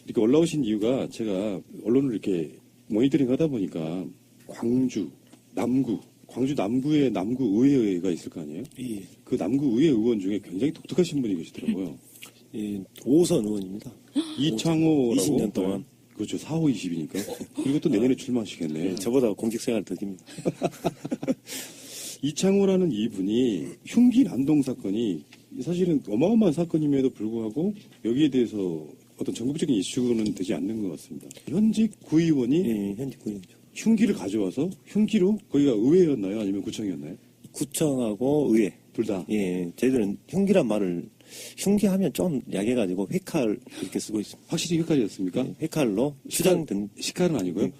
이렇게 올라오신 이유가 제가 언론을 이렇게 모니터링 하다 보니까 광주, 남구, 광주 남구에 남구의회가 있을 거 아니에요? 예. 그 남구의회 의원 중에 굉장히 독특하신 분이 계시더라고요. 예, 5선 의원입니다. 이창호라고. 20년 동안. 그렇죠. 4, 5, 20이니까. 그리고 또 내년에 출마하시겠네. 예, 저보다 공직 생활 더 깁니다. 이창호라는 이분이 흉기 난동 사건이 사실은 어마어마한 사건임에도 불구하고 여기에 대해서 어떤 전국적인 이슈는 되지 않는 것 같습니다. 현직 구의원이 예, 현직 구의원이죠. 흉기를 가져와서 흉기로 거기가 의회였나요? 아니면 구청이었나요? 구청하고 의회. 둘 다. 예, 저희들은 흉기란 말을 흉기하면 좀 약해가지고 회칼 이렇게 쓰고 있습니다. 확실히 흉기였습니까? 예, 회칼로 추장된. 식칼은 아니고요.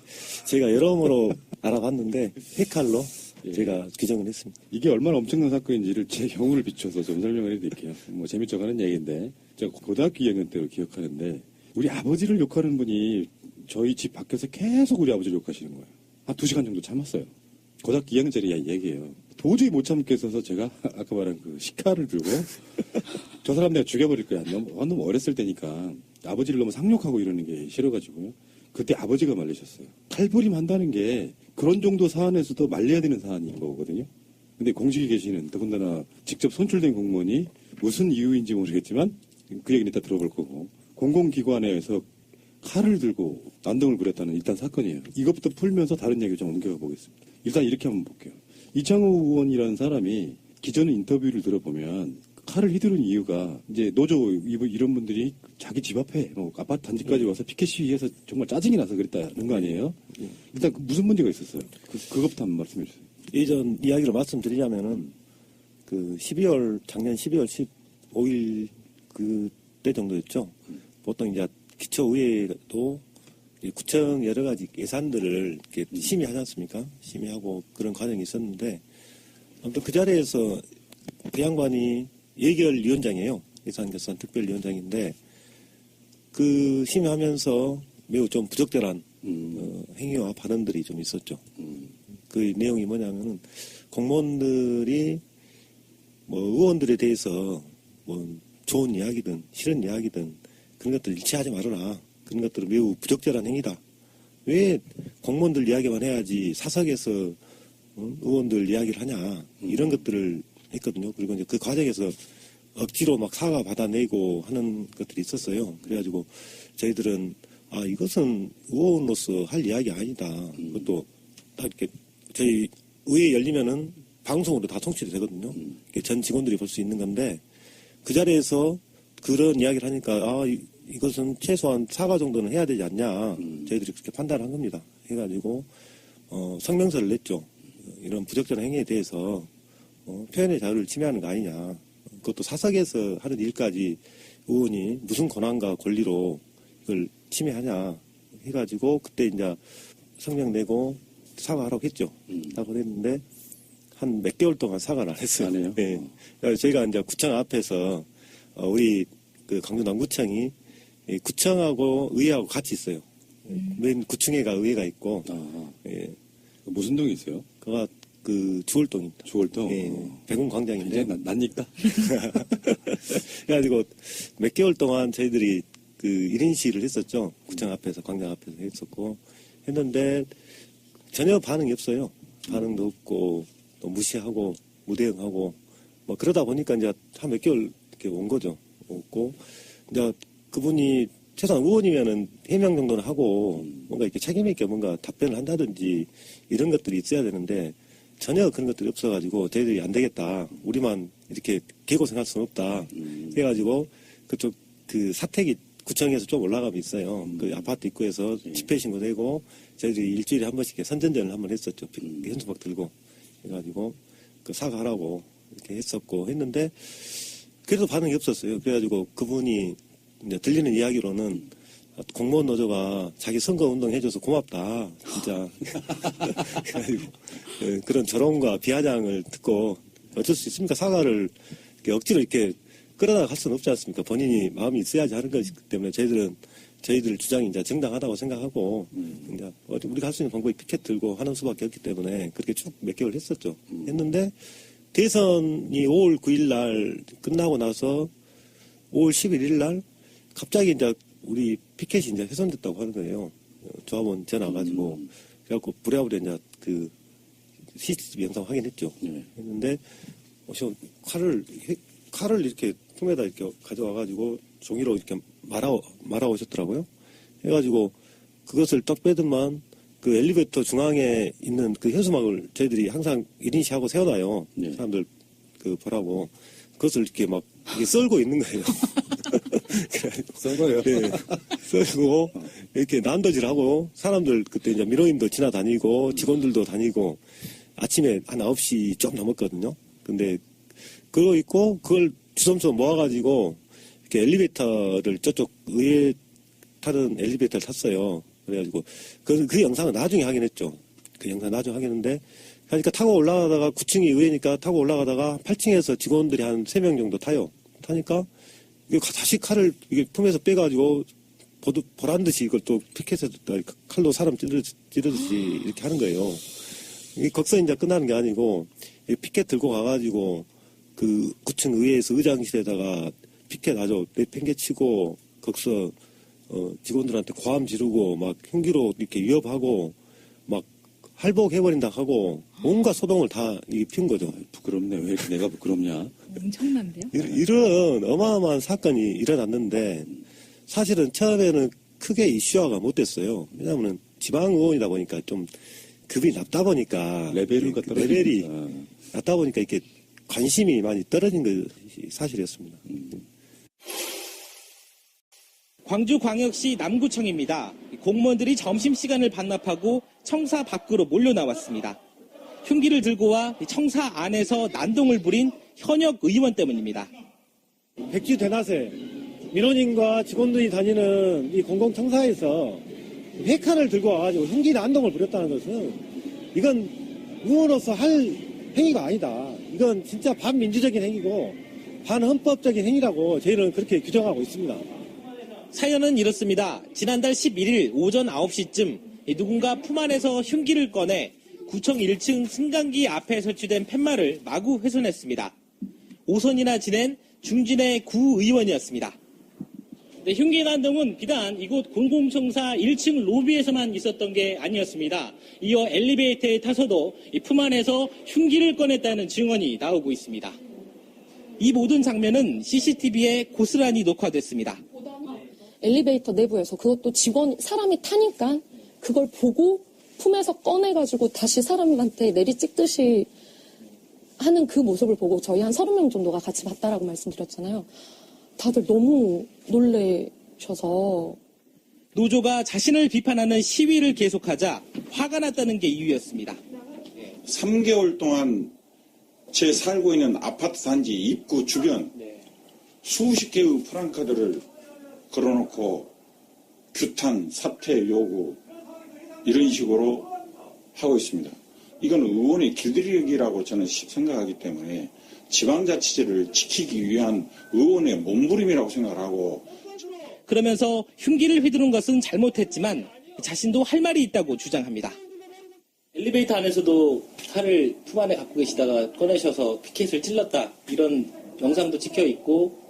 제가 여러모로 알아봤는데 회칼로 예. 제가 규정을 했습니다. 이게 얼마나 엄청난 사건인지를 제 경우를 비춰서 좀 설명을 해드릴게요. 뭐 재밌자고 하는 얘기인데 제가 고등학교 2학년 때로 기억하는데 우리 아버지를 욕하는 분이 저희 집 밖에서 계속 우리 아버지를 욕하시는 거예요. 한 2시간 정도 참았어요. 고등학교 2학년짜리 얘기예요. 도저히 못 참겠어서 제가 아까 말한 그 식칼을 들고 저 사람 내가 죽여버릴 거야. 너무 어렸을 때니까 아버지를 너무 상욕하고 이러는 게 싫어가지고요. 그때 아버지가 말리셨어요. 칼부림 한다는 게 그런 정도 사안에서도 말려야 되는 사안인 거거든요. 근데 공직에 계시는 더군다나 직접 선출된 공무원이 무슨 이유인지 모르겠지만 그 얘기는 이따 들어볼 거고 공공기관에서 칼을 들고 난동을 부렸다는 일단 사건이에요. 이것부터 풀면서 다른 얘기 좀 옮겨가 보겠습니다. 일단 이렇게 한번 볼게요. 이창호 의원이라는 사람이 기존의 인터뷰를 들어보면 칼을 휘두른 이유가 이제 노조 이런 분들이 자기 집 앞에 뭐 아파트 단지까지 와서 피켓 시위해서 정말 짜증이 나서 그랬다는 거 아니에요? 일단 무슨 문제가 있었어요? 그것부터 한번 말씀해 주세요. 예전 이야기로 말씀드리자면은 그 작년 12월 15일 그때 정도였죠. 보통 이제 기초의회도 구청 여러 가지 예산들을 이렇게 심의하지 않습니까? 심의하고 그런 과정이 있었는데 아무튼 그 자리에서 그 양반이 예결위원장이에요. 예산결산 특별위원장인데 그 심의하면서 매우 좀 부적절한 행위와 발언들이 좀 있었죠. 그 내용이 뭐냐면은 공무원들이 뭐 의원들에 대해서 뭐 좋은 이야기든 싫은 이야기든 그런 것들 일치하지 말아라. 그런 것들은 매우 부적절한 행위다. 왜 공무원들 이야기만 해야지 사석에서 의원들 이야기를 하냐. 이런 것들을 했거든요. 그리고 이제 그 과정에서 억지로 막 사과 받아내고 하는 것들이 있었어요. 그래가지고 저희들은 이것은 의원으로서 할 이야기 아니다. 그것도 딱 이렇게 저희 의회 열리면은 방송으로 다 송출이 되거든요. 전 직원들이 볼 수 있는 건데 그 자리에서 그런 이야기를 하니까 이것은 최소한 사과 정도는 해야 되지 않냐. 저희들이 그렇게 판단을 한 겁니다. 해가지고 성명서를 냈죠. 이런 부적절한 행위에 대해서 표현의 자유를 침해하는 거 아니냐. 그것도 사석에서 하는 일까지 의원이 무슨 권한과 권리로 이걸 침해하냐 해가지고 그때 이제 성명 내고 사과하라고 했죠. 사과를 했는데 한 몇 개월 동안 사과를 안 했어요. 안 해요? 네. 저희가 이제 구청 앞에서 우리 그 강주 남구청이 구청하고 의회하고 같이 있어요. 맨 구층에가 의회가 있고. 예. 무슨 동이 있어요? 그가 그 주월동입니다. 주월동? 예. 백운광장인데. 낯익다? 그래가지고 몇 개월 동안 저희들이 그 1인 시위를 했었죠. 구청 앞에서, 광장 앞에서 했었고. 했는데 전혀 반응이 없어요. 반응도 없고, 또 무시하고, 무대응하고, 뭐 그러다 보니까 이제 한 몇 개월 이렇게 온 거죠. 없고, 이제 그분이 최소한 의원이면은 해명 정도는 하고, 뭔가 이렇게 책임있게 뭔가 답변을 한다든지 이런 것들이 있어야 되는데, 전혀 그런 것들이 없어가지고 저희들이 안 되겠다. 우리만 이렇게 개고생할 수는 없다. 그래가지고 그쪽 그 사택이 구청에서 좀 올라가면 있어요. 그 아파트 입구에서 집회 신고 되고 저희들이 일주일에 한 번씩 선전전을 한번 했었죠. 현수막 들고 해가지고 그 사과하라고 이렇게 했었고 했는데 그래도 반응이 없었어요. 그래가지고 그분이 이제 들리는 이야기로는 공무원 노조가 자기 선거 운동 해줘서 고맙다, 진짜. 그래가지고 그런 조롱과 비아냥을 듣고 어쩔 수 있습니까? 사과를 이렇게 억지로 이렇게 끌어다 갈 수는 없지 않습니까? 본인이 마음이 있어야지 하는 것이기 때문에 저희들 주장이 이제 정당하다고 생각하고 이제 우리가 할 수 있는 방법이 피켓 들고 하는 수밖에 없기 때문에 그렇게 쭉 몇 개월 했었죠. 했는데 대선이 5월 9일 날 끝나고 나서 5월 11일 날 갑자기 이제 우리 피켓이 이제 훼손됐다고 하는 거예요. 조합원 전화 와가지고 그래갖고 부랴부랴 이제 그 CCTV 영상 확인했죠. 했는데 칼을 이렇게 품에다 이렇게 가져와가지고 종이로 이렇게 말아 오셨더라고요. 해가지고 그것을 딱 빼더만 그 엘리베이터 중앙에 있는 그 현수막을 저희들이 항상 1인시 하고 세워놔요. 사람들 그 보라고. 그것을 이렇게 막 이게 썰고 있는 거예요. 썰고요? 네. 썰고 이렇게 난도질하고 사람들 그때 이제 민원인도 지나다니고 직원들도 다니고 아침에 한 9시 좀 넘었거든요. 근데 그거 있고 그걸 주섬주섬 모아가지고 이렇게 엘리베이터를 저쪽 의회 타는 엘리베이터를 탔어요. 그래가지고 그 영상은 나중에 확인했죠. 그 영상 나중에 확인했는데 그러니까 타고 올라가다가 9층이 의회니까 타고 올라가다가 8층에서 직원들이 한 3명 정도 타요. 타니까 다시 칼을 이게 품에서 빼가지고 보란 듯이 이걸 또 피켓에서 칼로 사람 찌르듯이 이렇게 하는 거예요. 이 거기서 이제 끝나는 게 아니고 피켓 들고 가가지고 그 9층 의회에서 의장실에다가 피켓 아주 내팽개치고 거기서 직원들한테 고함 지르고 막 흉기로 이렇게 위협하고 막 할복해버린다 하고 온갖 소동을 다 피운 거죠. 부끄럽네. 왜 이렇게 내가 부끄럽냐? 엄청난데요? 이런 어마어마한 사건이 일어났는데 사실은 처음에는 크게 이슈화가 못 됐어요. 왜냐하면 지방의원이다 보니까 좀 급이 낮다 보니까 레벨이 낮다 보니까 이렇게 관심이 많이 떨어진 것이 사실이었습니다. 광주광역시 남구청입니다. 공무원들이 점심시간을 반납하고 청사 밖으로 몰려 나왔습니다. 흉기를 들고 와 청사 안에서 난동을 부린 현역 의원 때문입니다. 백지 대낮에 민원인과 직원들이 다니는 이 공공청사에서 회칼을 들고 와가지고 흉기 난동을 부렸다는 것은 이건 의원으로서 할 행위가 아니다. 이건 진짜 반민주적인 행위고 반헌법적인 행위라고 저희는 그렇게 규정하고 있습니다. 사연은 이렇습니다. 지난달 11일 오전 9시쯤 누군가 품 안에서 흉기를 꺼내 구청 1층 승강기 앞에 설치된 팻말을 마구 훼손했습니다. 오선이나 지낸 중진의 구의원이었습니다. 네, 흉기 난동은 비단 이곳 공공청사 1층 로비에서만 있었던 게 아니었습니다. 이어 엘리베이터에 타서도 이 품 안에서 흉기를 꺼냈다는 증언이 나오고 있습니다. 이 모든 장면은 CCTV에 고스란히 녹화됐습니다. 엘리베이터 내부에서 그것도 사람이 타니까 그걸 보고 품에서 꺼내가지고 다시 사람한테 내리 찍듯이 하는 그 모습을 보고 저희 한 30명 정도가 같이 봤다라고 말씀드렸잖아요. 다들 너무 놀라셔서. 노조가 자신을 비판하는 시위를 계속하자 화가 났다는 게 이유였습니다. 3개월 동안 제 살고 있는 아파트 단지 입구 주변 수십 개의 프랑카드를 걸어놓고 규탄, 사퇴 요구 이런 식으로 하고 있습니다. 이건 의원의 길들이기라고 저는 생각하기 때문에 지방자치제를 지키기 위한 의원의 몸부림이라고 생각을 하고 그러면서 흉기를 휘두른 것은 잘못했지만 자신도 할 말이 있다고 주장합니다. 엘리베이터 안에서도 칼을 품 안에 갖고 계시다가 꺼내셔서 피켓을 찔렀다 이런 영상도 찍혀 있고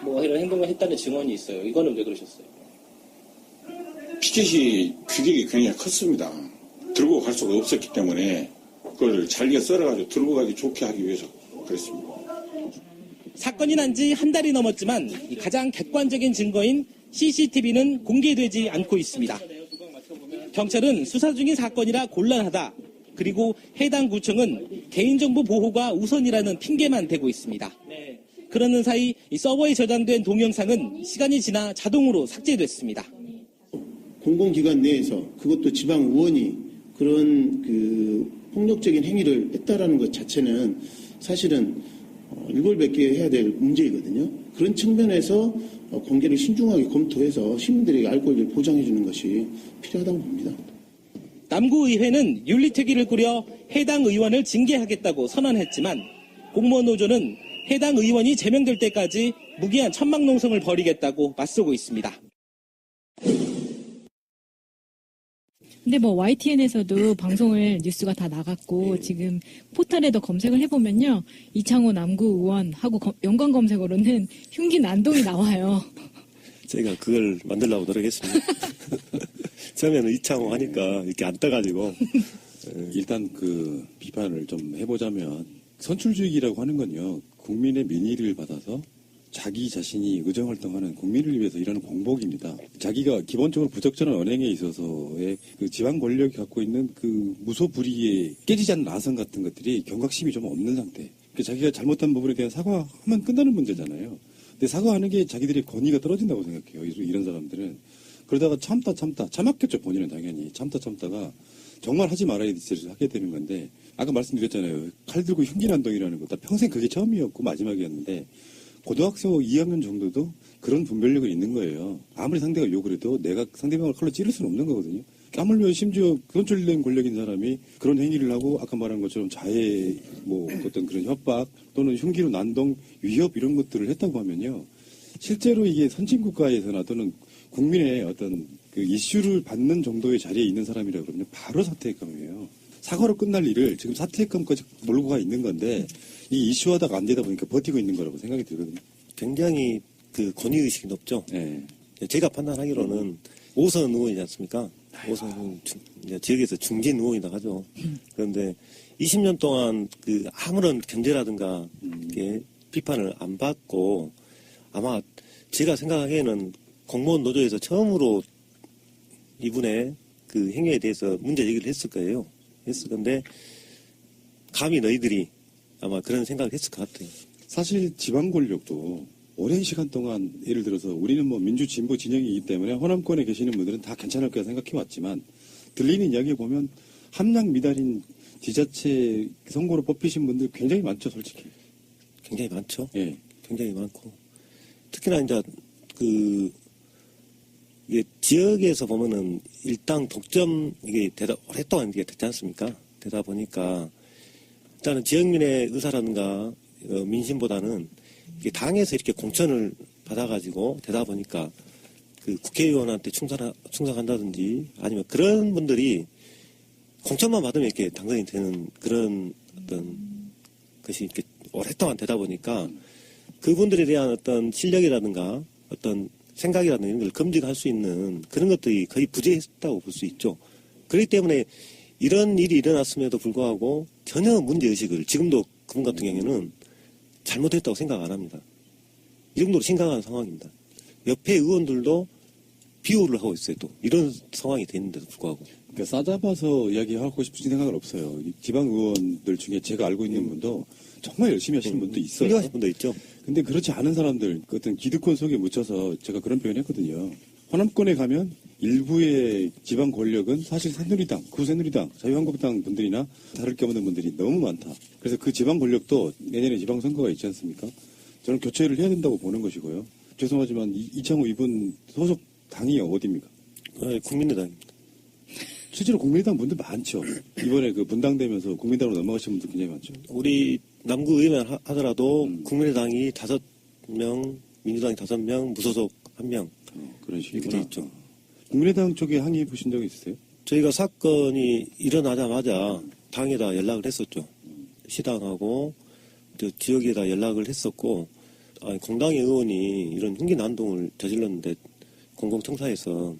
뭐 이런 행동을 했다는 증언이 있어요. 이거는 왜 그러셨어요? 피켓이 규격이 굉장히 컸습니다. 들고 갈 수가 없었기 때문에 그걸 잘게 썰어가지고 들고 가기 좋게 하기 위해서 그랬습니다. 사건이 난 지 한 달이 넘었지만 가장 객관적인 증거인 CCTV는 공개되지 않고 있습니다. 경찰은 수사 중인 사건이라 곤란하다. 그리고 해당 구청은 개인정보 보호가 우선이라는 핑계만 대고 있습니다. 그러는 사이 이 서버에 저장된 동영상은 시간이 지나 자동으로 삭제됐습니다. 공공기관 내에서 그것도 지방 의원이 그런 그 폭력적인 행위를 했다라는 것 자체는 사실은 일벌백계 해야 될 문제이거든요. 그런 측면에서 공개를 신중하게 검토해서 시민들에게 알 권리를 보장해 주는 것이 필요하다고 봅니다. 남구의회는 윤리특위를 꾸려 해당 의원을 징계하겠다고 선언했지만 공무원 노조는 해당 의원이 제명될 때까지 무기한 천막농성을 벌이겠다고 맞서고 있습니다. 근데 뭐 YTN에서도 방송을 뉴스가 다 나갔고 지금 포털에도 검색을 해보면요. 이창호 남구 의원하고 연관 검색어로는 흉기 난동이 나와요. 제가 그걸 만들려고 노력했습니다. 처음에는 이창호 하니까 이렇게 안 떠가지고. 일단 그 비판을 좀 해보자면 선출주의라고 하는 건요 국민의 민의를 받아서 자기 자신이 의정활동하는 국민을 위해서 일하는 공복입니다. 자기가 기본적으로 부적절한 언행에 있어서의 그 지방 권력이 갖고 있는 그 무소불위의 깨지지 않는 나선 같은 것들이 경각심이 좀 없는 상태. 그 자기가 잘못한 부분에 대한 사과하면 끝나는 문제잖아요. 근데 사과하는 게 자기들의 권위가 떨어진다고 생각해요. 이런 사람들은. 그러다가 참았겠죠. 본인은 당연히. 참다가 정말 하지 말아야 될 짓을 하게 되는 건데 아까 말씀드렸잖아요. 칼 들고 흉기난동이라는 거. 나 평생 그게 처음이었고 마지막이었는데 고등학생 2학년 정도도 그런 분별력은 있는 거예요. 아무리 상대가 욕을 해도 내가 상대방을 칼로 찌를 수는 없는 거거든요. 까물며 심지어 선출된 권력인 사람이 그런 행위를 하고 아까 말한 것처럼 자해 뭐 어떤 그런 협박 또는 흉기로 난동, 위협 이런 것들을 했다고 하면요. 실제로 이게 선진국가에서나 또는 국민의 어떤 그 이슈를 받는 정도의 자리에 있는 사람이라 그러면 바로 사퇴했감이에요. 사과로 끝날 일을 지금 사퇴했감까지 몰고 가 있는 건데 이 이슈하다가 안 되다 보니까 버티고 있는 거라고 생각이 들거든요. 굉장히 그 권위의식이 높죠. 네. 제가 판단하기로는 5선 의원이지 않습니까? 5선 의원, 지역에서 중진 의원이라고 하죠. 그런데 20년 동안 그 아무런 견제라든가 이렇게 비판을 안 받고 아마 제가 생각하기에는 공무원 노조에서 처음으로 이분의 그 행위에 대해서 문제 제기를 했을 거예요. 했을 건데 감히 너희들이 아마 그런 생각을 했을 것 같아요. 사실 지방 권력도 오랜 시간 동안 예를 들어서 우리는 뭐 민주 진보 진영이기 때문에 호남권에 계시는 분들은 다 괜찮을 거라 생각해 왔지만 들리는 이야기 보면 함량 미달인 지자체 선거로 뽑히신 분들 굉장히 많죠, 솔직히. 굉장히 많죠. 예. 굉장히 많고 특히나 이제 그 이게 지역에서 보면은 일당 독점 이게 오랫동안 이게 됐지 않습니까? 되다 보니까 일단은 지역민의 의사라든가 민심보다는 이게 당에서 이렇게 공천을 받아가지고 되다 보니까 그 국회의원한테 충성한다든지 아니면 그런 분들이 공천만 받으면 이렇게 당선이 되는 그런 어떤 것이 이렇게 오랫동안 되다 보니까 그분들에 대한 어떤 실력이라든가 어떤 생각이라든가 이런 걸 검증할 수 있는 그런 것들이 거의 부재했다고 볼 수 있죠. 그렇기 때문에 이런 일이 일어났음에도 불구하고 전혀 문제의식을 지금도 그분 같은 경우에는 잘못했다고 생각 안 합니다. 이 정도로 심각한 상황입니다. 옆에 의원들도 비호를 하고 있어요. 또 이런 상황이 되는데도 불구하고. 그러니까 싸잡아서 이야기하고 싶은 생각은 없어요. 지방 의원들 중에 제가 알고 있는 분도 정말 열심히 하시는 분도 있어요. 훌륭하신 분도 있죠. 근데 그렇지 않은 사람들, 그 어떤 기득권 속에 묻혀서 제가 그런 표현을 했거든요. 호남권에 가면 일부의 지방 권력은 사실 새누리당, 구새누리당, 자유한국당 분들이나 다를 게 없는 분들이 너무 많다. 그래서 그 지방 권력도 내년에 지방선거가 있지 않습니까? 저는 교체를 해야 된다고 보는 것이고요. 죄송하지만 이창호 이분 소속 당이 어디입니까? 국민의당입니다. 실제로 국민의당 분들 많죠. 이번에 그 분당되면서 국민의당으로 넘어가신 분들 굉장히 많죠. 우리 남구 의회만 하더라도 국민의당이 5명, 민주당이 5명, 무소속 1명 그런 이렇게 식이구나. 돼 있죠. 국민의당 쪽에 항의해 보신 적 있으세요? 저희가 사건이 일어나자마자 당에다 연락을 했었죠. 시당하고 저 지역에다 연락을 했었고 공당의 의원이 이런 흉기 난동을 저질렀는데 공공청사에서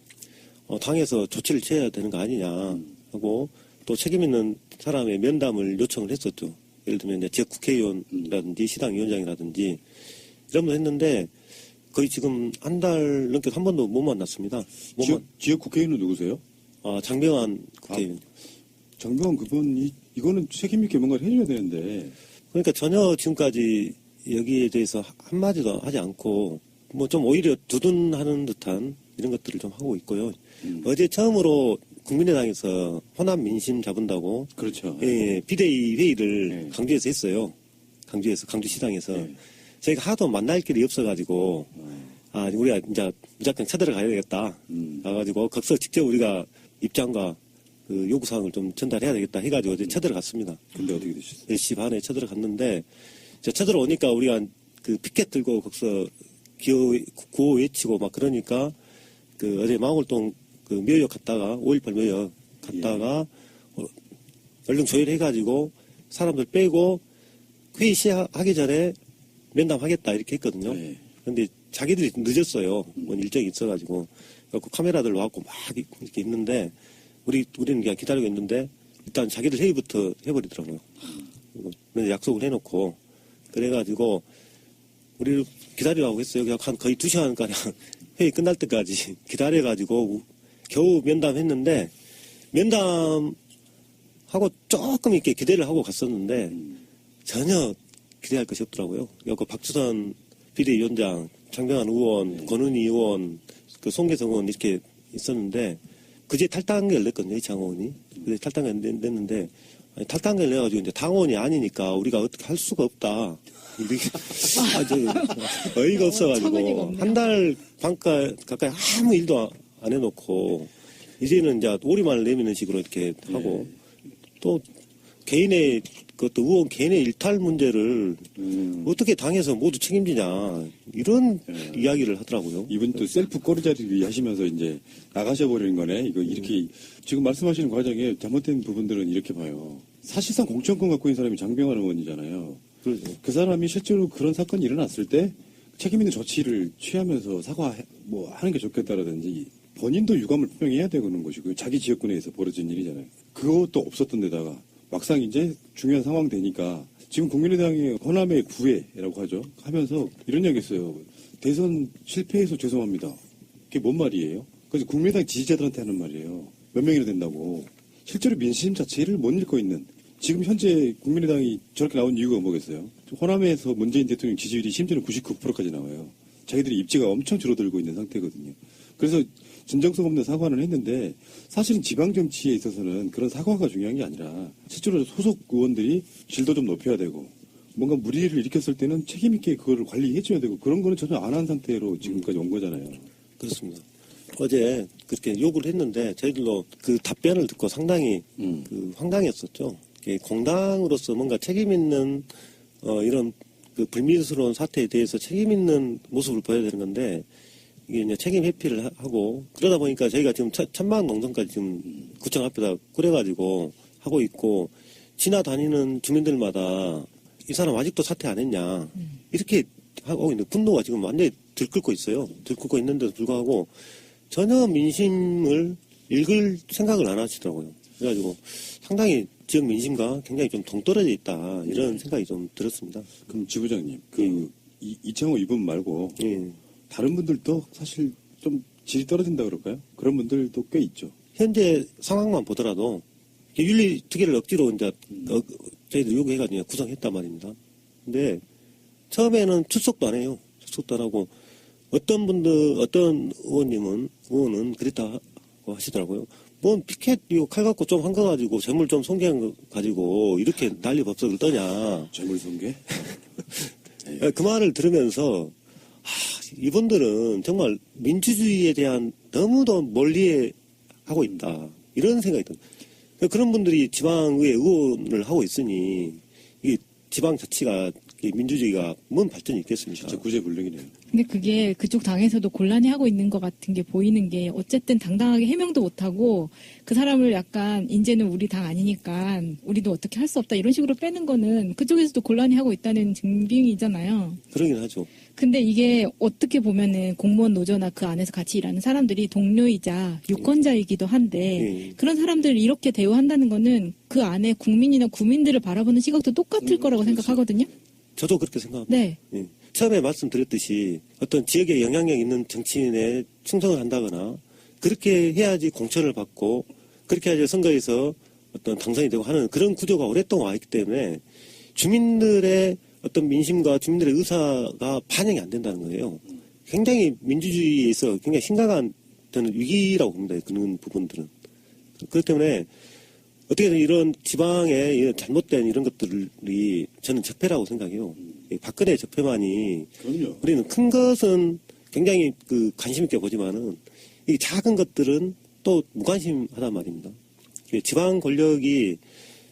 당에서 조치를 취해야 되는 거 아니냐 하고 또 책임 있는 사람의 면담을 요청을 했었죠. 예를 들면 이제 지역 국회의원이라든지 시당위원장이라든지 이런 걸 했는데 거의 지금 한 달 넘게 한 번도 못 만났습니다. 지역 국회의원은 누구세요? 장병환 국회의원. 장병환 그분 이거는 책임 있게 뭔가를 해줘야 되는데. 그러니까 전혀 지금까지 여기에 대해서 한마디도 하지 않고 뭐 좀 오히려 두둔하는 듯한 이런 것들을 좀 하고 있고요. 어제 처음으로 국민의당에서 호남 민심 잡은다고 그렇죠. 예, 비대위 회의를 네. 강주에서 했어요. 강주시당에서 네. 저희가 하도 만날 길이 없어가지고 우리가 이제 무작정 쳐들어가야 되겠다. 가가지고 거기서 직접 우리가 입장과 그 요구사항을 좀 전달해야 되겠다 해가지고 어제 쳐들어갔습니다. 근데 어떻게 되셨어요? 10시 반에 쳐들어갔는데 쳐들어오니까 우리가 그 피켓 들고 거기서 구호 외치고 막 그러니까 그 어제 망월동 그 묘역 갔다가 5.18 묘역 갔다가 얼른 조율해가지고 사람들 빼고 회의 시작하기 전에 면담하겠다 이렇게 했거든요. 네. 그런데 자기들이 늦었어요. 뭐 일정이 있어가지고. 그래서 카메라들 와갖고 막 이렇게 있는데, 우리는 그냥 기다리고 있는데, 일단 자기들 회의부터 해버리더라고요. 그래서 약속을 해놓고, 그래가지고, 우리를 기다리라고 했어요. 그냥 한 거의 2시간가량 회의 끝날 때까지 기다려가지고, 겨우 면담했는데, 면담하고 조금 이렇게 기대를 하고 갔었는데, 전혀 기대할 것이 없더라고요. 그래서 박주선 비대위원장, 장병환 의원, 권은희 의원, 그 송계성 의원 이렇게 있었는데, 그제 탈당을 냈거든요, 이창호 의원이. 그제 탈당을 냈는데, 아니, 탈당을 내가지고 이제 당원이 아니니까 우리가 어떻게 할 수가 없다. 이렇게 아주 어이가 없어가지고, 한 달 반 가까이 아무 일도 안 해놓고, 이제는 이제 오리만을 내미는 식으로 이렇게 하고, 또 개인의, 그것도 의원 개인의 일탈 문제를 어떻게 당에서 모두 책임지냐, 이런 이야기를 하더라고요. 이분 또 셀프 꼬리자리 하시면서 이제 나가셔버리는 거네. 이거 이렇게 지금 말씀하시는 과정에 잘못된 부분들은 이렇게 봐요. 사실상 공천권 갖고 있는 사람이 장병환 의원이잖아요. 그렇죠. 그 사람이 실제로 그런 사건이 일어났을 때 책임 있는 조치를 취하면서 뭐 하는 게 좋겠다라든지 본인도 유감을 표명해야 되는 것이고요. 자기 지역구 내에서 벌어진 일이잖아요. 그것도 없었던 데다가 막상 이제 중요한 상황 되니까 지금 국민의당의 호남의 구애라고 하죠. 하면서 이런 얘기 했어요. 대선 실패해서 죄송합니다. 그게 뭔 말이에요? 그래서 국민의당 지지자들한테 하는 말이에요. 몇 명이나 된다고. 실제로 민심 자체를 못 읽고 있는 지금 현재 국민의당이 저렇게 나온 이유가 뭐겠어요? 호남에서 문재인 대통령 지지율이 심지어는 99%까지 나와요. 자기들이 입지가 엄청 줄어들고 있는 상태거든요. 그래서 진정성 없는 사과는 했는데 사실은 지방정치에 있어서는 그런 사과가 중요한 게 아니라 실제로 소속 의원들이 질도 좀 높여야 되고 뭔가 무리를 일으켰을 때는 책임 있게 그거를 관리해줘야 되고 그런 거는 전혀 안 한 상태로 지금까지 온 거잖아요. 그렇습니다. 어제 그렇게 욕을 했는데 저희들도 그 답변을 듣고 상당히 그 황당했었죠. 공당으로서 뭔가 책임 있는 이런 그 불미스러운 사태에 대해서 책임 있는 모습을 보여야 되는 건데 이게 이제 책임 회피를 하고 그러다 보니까 저희가 지금 천막 농성까지 지금 구청 앞에다 꾸려가지고 하고 있고 지나다니는 주민들마다 이 사람 아직도 사퇴 안 했냐 이렇게 하고 있는데 분노가 지금 완전히 들끓고 있어요. 들끓고 있는데도 불구하고 전혀 민심을 읽을 생각을 안 하시더라고요. 그래가지고 상당히 지역 민심과 굉장히 좀 동떨어져 있다 이런 생각이 좀 들었습니다. 그럼 지부장님 이창호 이분 말고 다른 분들도 사실 좀 질이 떨어진다 그럴까요? 그런 분들도 꽤 있죠. 현재 상황만 보더라도 윤리특위를 억지로 이제 저희들 요구해가지고 구성했단 말입니다. 근데 처음에는 출석도 안 해요. 출석도 안 하고 어떤 의원은 그랬다 하시더라고요. 뭔 피켓 이거 칼 갖고 좀 한 거 가지고 재물 좀 손괴한 거 가지고 이렇게 난리 법석을 떠냐. 재물 손괴? 그 말을 들으면서 이분들은 정말 민주주의에 대한 너무도 멀리 하고 있다. 이런 생각이 듭니다. 그런 분들이 지방의회 의원을 하고 있으니 이 지방자치가 민주주의가 뭔 발전이 있겠습니까? 진짜 구제불능이네요. 근데 그게 그쪽 당에서도 곤란해 하고 있는 것 같은 게 보이는 게 어쨌든 당당하게 해명도 못하고 그 사람을 약간 이제는 우리 당 아니니까 우리도 어떻게 할 수 없다 이런 식으로 빼는 거는 그쪽에서도 곤란해 하고 있다는 증빙이잖아요. 그러긴 하죠. 근데 이게 어떻게 보면은 공무원 노조나 그 안에서 같이 일하는 사람들이 동료이자 유권자이기도 한데 그런 사람들을 이렇게 대우한다는 거는 그 안에 국민이나 구민들을 바라보는 시각도 똑같을 거라고 생각하거든요. 저도 그렇게 생각합니다. 네. 처음에 말씀드렸듯이 어떤 지역에 영향력 있는 정치인에 충성을 한다거나 그렇게 해야지 공천을 받고 그렇게 해야지 선거에서 어떤 당선이 되고 하는 그런 구조가 오랫동안 와 있기 때문에 주민들의 어떤 민심과 주민들의 의사가 반영이 안 된다는 거예요. 굉장히 민주주의에서 굉장히 심각한 저는 위기라고 봅니다. 그런 부분들은. 그렇기 때문에 어떻게든 이런 지방의 이런 잘못된 이런 것들이 저는 적폐라고 생각해요. 박근혜 적폐만이 그럼요. 우리는 큰 것은 굉장히 그 관심 있게 보지만은 이 작은 것들은 또 무관심하단 말입니다. 지방 권력이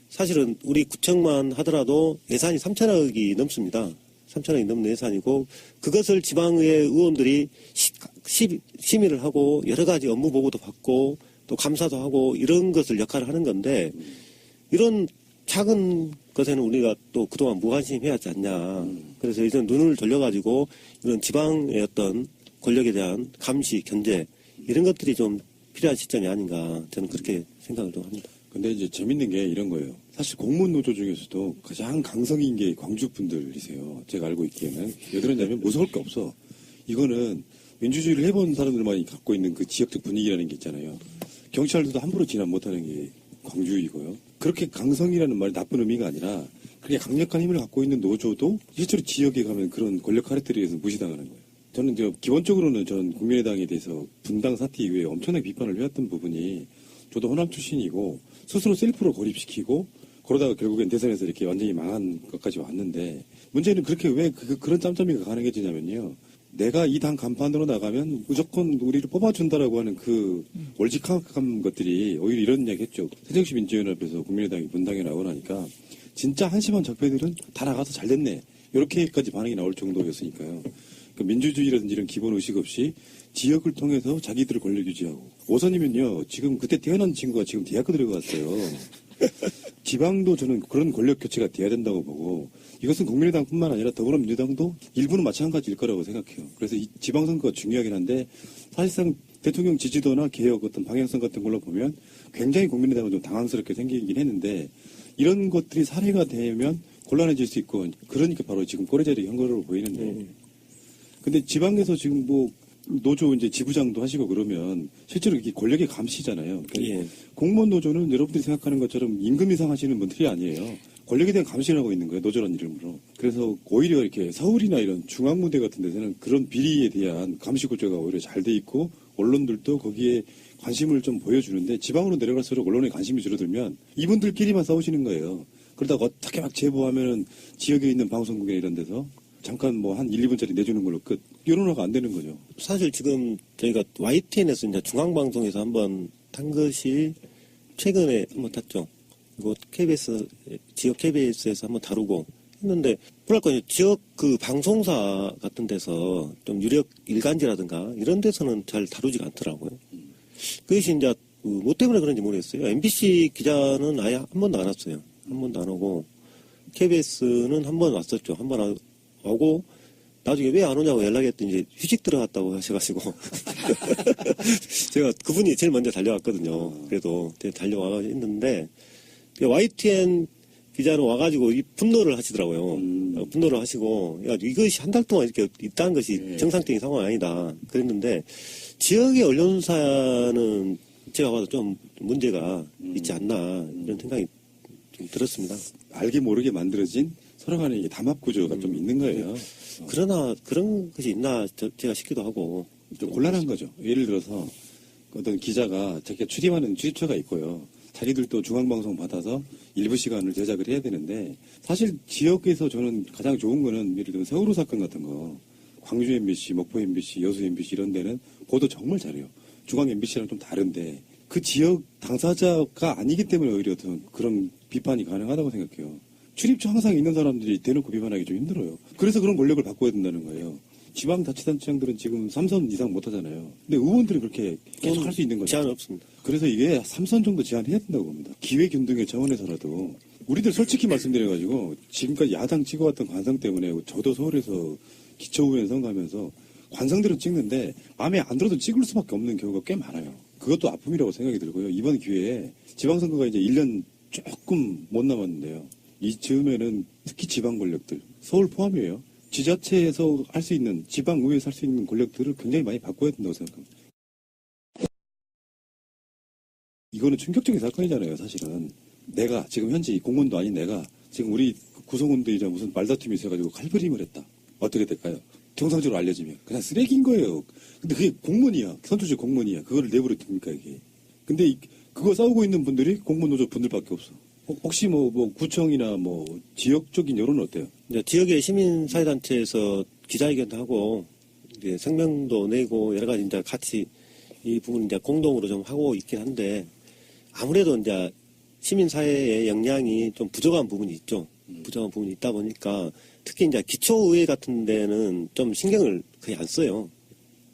사실은 우리 구청만 하더라도 예산이 3천억이 넘습니다. 3천억이 넘는 예산이고 그것을 지방의 의원들이 심의를 하고 여러 가지 업무 보고도 받고 또 감사도 하고 이런 것을 역할을 하는 건데 이런 작은 것에는 우리가 또 그동안 무관심해왔지 않냐. 그래서 이제 눈을 돌려가지고 이런 지방의 어떤 권력에 대한 감시, 견제 이런 것들이 좀 필요한 시점이 아닌가 저는 그렇게 생각을 좀 합니다. 근데 이제 재밌는 게 이런 거예요. 사실 공무원 노조 중에서도 가장 강성인 게 광주 분들이세요. 제가 알고 있기에는. 왜 그러냐면 무서울 게 없어. 이거는 민주주의를 해본 사람들만이 갖고 있는 그 지역적 분위기라는 게 있잖아요. 경찰들도 함부로 진압 못하는 게 광주이고요. 그렇게 강성이라는 말이 나쁜 의미가 아니라 그렇게 강력한 힘을 갖고 있는 노조도 실제로 지역에 가면 그런 권력 카르텔에 의해서 무시당하는 거예요. 저는 기본적으로는 전 국민의당에 대해서 분당 사태 이후에 엄청나게 비판을 해왔던 부분이 저도 호남 출신이고 스스로 셀프로 고립시키고 그러다가 결국엔 대선에서 이렇게 완전히 망한 것까지 왔는데 문제는 그렇게 왜 그런 짬짬이가 가능해지냐면요. 내가 이 당 간판으로 나가면 무조건 우리를 뽑아준다라고 하는 그 월직한 것들이 오히려 이런 이야기 했죠. 새정치 민주연합에서 국민의당이 분당에 나오고 나니까 진짜 한심한 적폐들은 다 나가서 잘 됐네. 이렇게까지 반응이 나올 정도였으니까요. 그러니까 민주주의라든지 이런 기본 의식 없이 지역을 통해서 자기들을 권력 유지하고. 오선이면요. 지금 그때 태어난 친구가 지금 대학교 들어갔어요. 지방도 저는 그런 권력 교체가 돼야 된다고 보고 이것은 국민의당뿐만 아니라 더불어민주당도 일부는 마찬가지일 거라고 생각해요. 그래서 이 지방선거가 중요하긴 한데 사실상 대통령 지지도나 개혁 어떤 방향성 같은 걸로 보면 굉장히 국민의당은 좀 당황스럽게 생기긴 했는데 이런 것들이 사례가 되면 곤란해질 수 있고 그러니까 바로 지금 꼬리자리 한 거로 보이는데 근데 지방에서 지금 뭐 노조 이제 지부장도 하시고 그러면 실제로 이게 권력의 감시잖아요. 그러니까 예. 공무원 노조는 여러분들이 생각하는 것처럼 임금 이상 하시는 분들이 아니에요. 권력에 대한 감시를 하고 있는 거예요. 노조라는 이름으로. 그래서 오히려 이렇게 서울이나 이런 중앙무대 같은 데서는 그런 비리에 대한 감시 구조가 오히려 잘 돼 있고 언론들도 거기에 관심을 좀 보여주는데 지방으로 내려갈수록 언론의 관심이 줄어들면 이분들끼리만 싸우시는 거예요. 그러다가 어떻게 막 제보하면은 지역에 있는 방송국이나 이런 데서 잠깐 뭐 한 1, 2분짜리 내주는 걸로 끝. 여론화가 안 되는 거죠. 사실 지금 저희가 YTN에서 이제 중앙방송에서 한번 탄 것이 최근에 한번 탔죠. 그리고 KBS, 지역 KBS에서 한번 다루고 했는데, 뭐랄까, 지역 그 방송사 같은 데서 좀 유력 일간지라든가 이런 데서는 잘 다루지가 않더라고요. 그것이 이제 뭐 때문에 그런지 모르겠어요. MBC 기자는 아예 한 번도 안 왔어요. 한 번도 안 오고, KBS는 한 번 왔었죠. 한 번 오고, 나중에 왜 안 오냐고 연락했더니 이제 휴직 들어갔다고 하셔가지고 제가 그분이 제일 먼저 달려왔거든요. 그래도 달려와 있는데 YTN 기자는 와가지고 이 분노를 하시더라고요. 분노를 하시고 야 이것이 한 달 동안 이렇게 있다는 것이 정상적인 상황이 아니다. 그랬는데 지역의 언론사는 제가 봐도 좀 문제가 있지 않나 이런 생각이 좀 들었습니다. 알게 모르게 만들어진 서로 간에 이게 담합 구조가 좀 있는 거예요. 그러나 그런 것이 있나 제가 싶기도 하고 좀 곤란한 거죠. 예를 들어서 어떤 기자가 자기가 출입하는 출입처가 있고요. 자기들도 중앙방송 받아서 일부 시간을 제작을 해야 되는데 사실 지역에서 저는 가장 좋은 거는 예를 들면 세월호 사건 같은 거 광주 MBC, 목포 MBC, 여수 MBC 이런 데는 보도 정말 잘해요. 중앙 MBC랑 좀 다른데 그 지역 당사자가 아니기 때문에 오히려 어떤 그런 비판이 가능하다고 생각해요. 출입처 항상 있는 사람들이 대놓고 비판하기 좀 힘들어요. 그래서 그런 권력을 바꿔야 된다는 거예요. 지방자치단체장들은 지금 3선 이상 못 하잖아요. 근데 의원들이 그렇게 계속 할 수 있는 거죠. 제한 없습니다. 그래서 이게 3선 정도 제한해야 된다고 봅니다. 기회균등의 차원에서라도. 우리들 솔직히 말씀드려가지고 지금까지 야당 찍어왔던 관성 때문에 저도 서울에서 기초의원 선거하면서 관성들은 찍는데 마음에 안 들어도 찍을 수밖에 없는 경우가 꽤 많아요. 그것도 아픔이라고 생각이 들고요. 이번 기회에 지방선거가 이제 1년 조금 못 남았는데요. 이즈음에는 특히 지방 권력들, 서울 포함이에요. 지자체에서 할 수 있는, 지방의회에서 할 수 있는 권력들을 굉장히 많이 바꿔야 된다고 생각합니다. 이거는 충격적인 사건이잖아요, 사실은. 내가, 지금 현재 공무원도 아닌 내가, 지금 우리 구성원들이랑 무슨 말다툼이 있어가지고 칼부림을 했다. 어떻게 될까요? 정상적으로 알려지면. 그냥 쓰레기인 거예요. 근데 그게 공무원이야. 선출직 공무원이야. 그거를 내버려 둡니까, 이게. 근데 그거 싸우고 있는 분들이 공무원 노조 분들밖에 없어. 혹시 뭐 구청이나 뭐 지역적인 여론은 어때요? 지역의 시민사회단체에서 기자회견도 하고 이제声明도 내고 여러 가지 이제 같이 이 부분 이제 공동으로 좀 하고 있긴 한데 아무래도 이제 시민사회의 역량이 좀 부족한 부분이 있죠. 부족한 부분이 있다 보니까 특히 이제 기초의회 같은 데는 좀 신경을 거의 안 써요.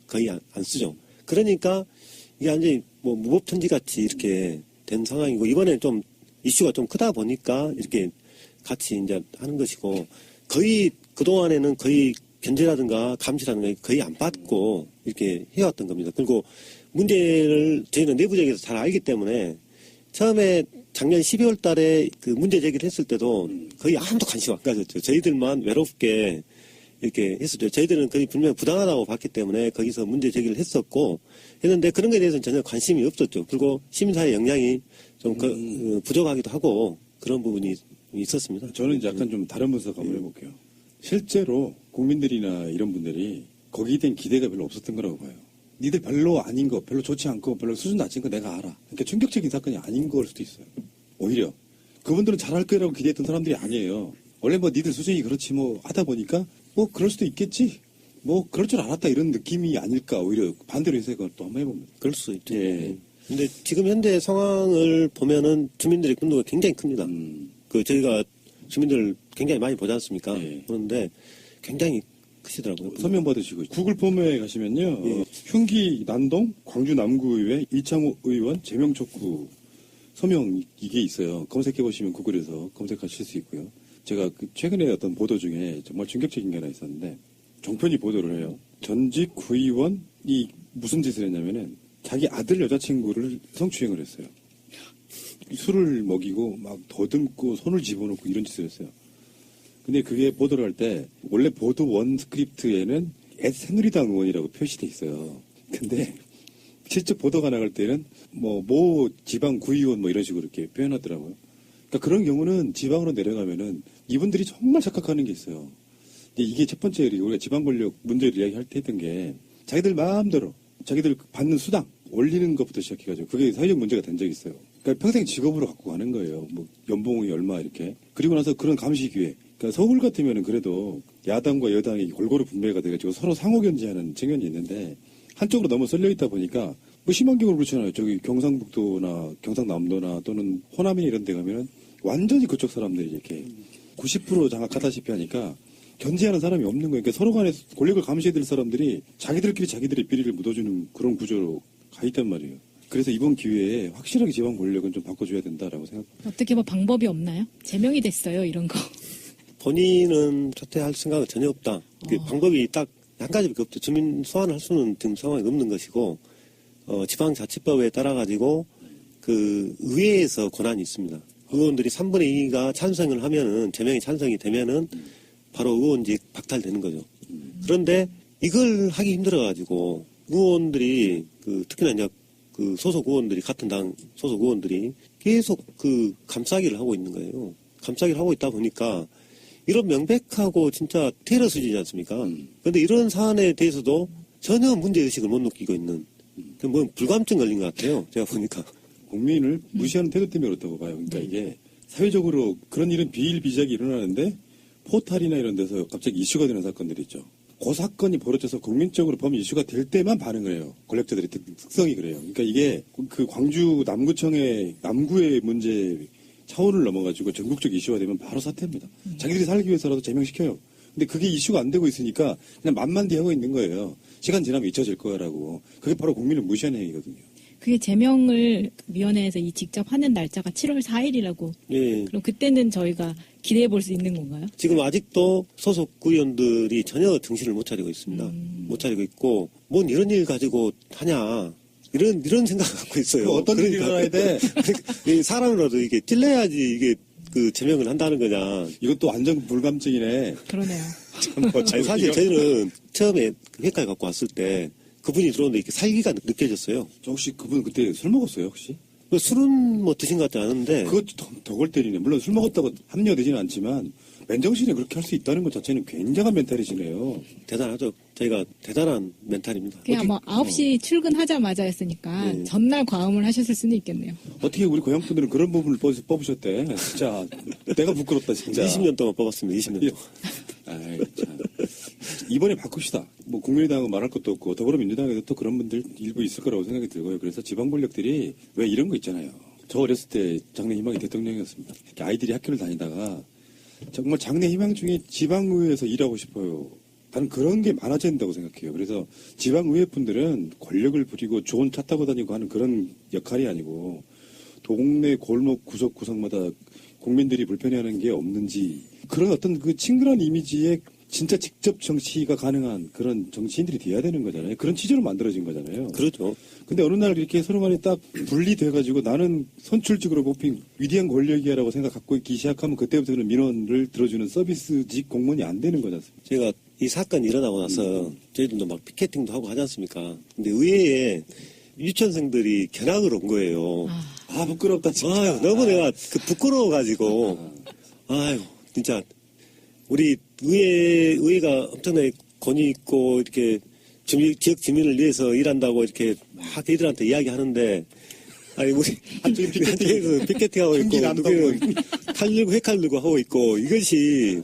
거의 안 쓰죠. 그러니까 이게 완전히 뭐 무법천지 같이 이렇게 된 상황이고 이번에 좀 이슈가 좀 크다 보니까 이렇게 같이 이제 하는 것이고 거의 그동안에는 거의 견제라든가 감시라든가 거의 안 받고 이렇게 해왔던 겁니다. 그리고 문제를 저희는 내부적에서 잘 알기 때문에 처음에 작년 12월 달에 그 문제 제기를 했을 때도 거의 아무도 관심 안 가졌죠. 저희들만 외롭게 이렇게 했었죠. 저희들은 거의 분명히 부당하다고 봤기 때문에 거기서 문제 제기를 했는데 그런 거에 대해서는 전혀 관심이 없었죠. 그리고 시민사회 역량이 좀 부족하기도 하고 그런 부분이 있었습니다. 저는 이제 약간 좀 다른 분석 한번 해볼게요. 실제로 국민들이나 이런 분들이 거기에 대한 기대가 별로 없었던 거라고 봐요. 니들 별로 아닌 거, 별로 좋지 않고 별로 수준 낮은 거 내가 알아. 그러니까 충격적인 사건이 아닌 걸 수도 있어요. 오히려 그분들은 잘할 거라고 기대했던 사람들이 아니에요. 원래 뭐 니들 수준이 그렇지 뭐 하다 보니까 뭐 그럴 수도 있겠지. 뭐 그럴 줄 알았다 이런 느낌이 아닐까. 오히려 반대로 해석을 또 한번 해봅니다. 그럴 수 있죠. 예. 근데 지금 현재 상황을 보면은 주민들의 분노가 굉장히 큽니다. 그 저희가 주민들 굉장히 많이 보지 않습니까? 예. 그런데 굉장히 크시더라고요. 서면 받으시고 구글 폼에 가시면요. 예. 흉기 난동 광주 남구의회 이창호 의원 제명 촉구 서명 이게 있어요. 검색해 보시면 구글에서 검색하실 수 있고요. 제가 그 최근에 어떤 보도 중에 정말 충격적인 게 하나 있었는데 종편이 보도를 해요. 전직 구의원이 무슨 짓을 했냐면은 자기 아들 여자친구를 성추행을 했어요. 술을 먹이고 막 더듬고 손을 집어넣고 이런 짓을 했어요. 근데 그게 보도를 할 때 원래 보도 원 스크립트에는 새누리당 의원이라고 표시돼 있어요. 근데 실제 보도가 나갈 때는 모 지방 구의원 뭐 이런 식으로 이렇게 표현하더라고요. 그러니까 그런 경우는 지방으로 내려가면은 이분들이 정말 착각하는 게 있어요. 근데 이게 첫 번째 우리가 지방 권력 문제를 이야기할 때 했던 게 자기들 마음대로 자기들 받는 수당 올리는 것부터 시작해가지고 그게 사회적 문제가 된 적이 있어요. 그러니까 평생 직업으로 갖고 가는 거예요. 뭐 연봉이 얼마 이렇게. 그리고 나서 그런 감시 기회. 그러니까 서울 같으면은 그래도 야당과 여당이 골고루 분배가 돼가지고 서로 상호 견제하는 측면이 있는데 한쪽으로 너무 쏠려 있다 보니까 뭐 심한 경우는 그렇잖아요. 저기 경상북도나 경상남도나 또는 호남이 이런 데 가면은 완전히 그쪽 사람들이 이렇게 90% 장악하다시피 하니까 견제하는 사람이 없는 거예요. 그러니까 서로 간에 권력을 감시해야 될 사람들이 자기들끼리 자기들의 비리를 묻어주는 그런 구조로 가 있단 말이에요. 그래서 이번 기회에 확실하게 지방 권력은 좀 바꿔줘야 된다라고 생각합니다. 어떻게 뭐 방법이 없나요? 제명이 됐어요, 이런 거. 본인은 사퇴할 생각은 전혀 없다. 그 방법이 딱 한 가지밖에 없죠. 주민 소환할 수는 지금 상황이 없는 것이고 지방자치법에 따라 가지고 그 의회에서 권한이 있습니다. 의원들이 3분의 2가 찬성을 하면은 제명이 찬성이 되면은 바로 의원직 박탈되는 거죠. 그런데 이걸 하기 힘들어가지고 의원들이 특히나 이제 그 소속 의원들이 같은 당 소속 의원들이 계속 그 감싸기를 하고 있는 거예요. 감싸기를 하고 있다 보니까 이런 명백하고 진짜 테러 수준이지 않습니까? 그런데 이런 사안에 대해서도 전혀 문제의식을 못 느끼고 있는 뭐 불감증 걸린 것 같아요. 제가 보니까. 국민을 무시하는 태도 때문에 그렇다고 봐요. 그러니까 이게 사회적으로 그런 일은 비일비재하게 일어나는데 포탈이나 이런 데서 갑자기 이슈가 되는 사건들이 있죠. 그 사건이 벌어져서 국민적으로 범 이슈가 될 때만 반응을 해요. 권력자들의 특성이 그래요. 그러니까 이게 그 광주 남구청의 남구의 문제 차원을 넘어가지고 전국적 이슈가 되면 바로 사퇴합니다. 자기들이 살기 위해서라도 제명시켜요. 근데 그게 이슈가 안 되고 있으니까 그냥 만만디 하고 있는 거예요. 시간 지나면 잊혀질 거라고. 그게 바로 국민을 무시하는 행위거든요. 그게 제명을 위원회에서 직접 하는 날짜가 7월 4일이라고. 예. 그럼 그때는 저희가 기대해 볼 수 있는 건가요? 지금 아직도 소속 구의원들이 전혀 정신을 못 차리고 있습니다. 못 차리고 있고 뭔 이런 일 가지고 하냐. 이런 생각을 갖고 있어요. 어떤 일이 일어나야 돼? 그러니까 사람이라도 이게 찔러야지 이게 그 제명을 한다는 거냐. 이것도 완전 불감증이네. 그러네요. 아니, 사실 저희는 처음에 회가에 갖고 왔을 때 그분이 들어오는데 이렇게 살기가 느껴졌어요. 혹시 그분 그때 술 먹었어요, 혹시? 술은 뭐 드신 것 같지 않은데. 그것도 더 골 때리네. 물론 술 먹었다고 합리화되지는 않지만 맨정신에 그렇게 할 수 있다는 것 자체는 굉장한 멘탈이시네요. 대단하죠. 저희가 대단한 멘탈입니다. 그냥 뭐 9시 출근하자마자 했으니까 네. 전날 과음을 하셨을 수는 있겠네요. 어떻게 우리 고향 분들은 그런 부분을 뽑으셨대. 진짜 내가 부끄럽다 진짜. 20년 동안 뽑았습니다. 20년 동안. 아이, 참. 이번에 바꿉시다. 뭐 국민의당은 말할 것도 없고 더불어민주당에도 또 그런 분들 일부 있을 거라고 생각이 들고요. 그래서 지방 권력들이 왜 이런 거 있잖아요. 저 어렸을 때 장래 희망이 대통령이었습니다. 아이들이 학교를 다니다가 정말 장래 희망 중에 지방의회에서 일하고 싶어요. 나는 그런 게 많아져야 된다고 생각해요. 그래서 지방의회 분들은 권력을 부리고 좋은 차 타고 다니고 하는 그런 역할이 아니고 동네 골목 구석구석마다 국민들이 불편해하는 게 없는지 그런 어떤 그 친근한 이미지에 진짜 직접 정치가 가능한 그런 정치인들이 돼야 되는 거잖아요. 그런 취지로 만들어진 거잖아요. 그렇죠. 근데 어느 날 이렇게 서로 간에 딱 분리돼가지고 나는 선출직으로 뽑힌 위대한 권력이야라고 생각 갖고 있기 시작하면 그때부터는 민원을 들어주는 서비스직 공무원이 안 되는 거지 않습니까? 제가 이 사건이 일어나고 나서 저희들도 막 피켓팅도 하고 하지 않습니까? 근데 의회에 유치원생들이 견학을 온 거예요. 아 부끄럽다 진짜. 아유, 너무 내가 부끄러워가지고. 아유, 진짜. 우리 의회가 엄청나게 권위 있고, 이렇게 지역 주민을 위해서 일한다고 이렇게 막 애들한테 이야기하는데, 아니, 우리 한쪽에 피켓팅하고 있고, 흉기 난다고. 누구는 칼 들고 회칼 들고 하고 있고, 이것이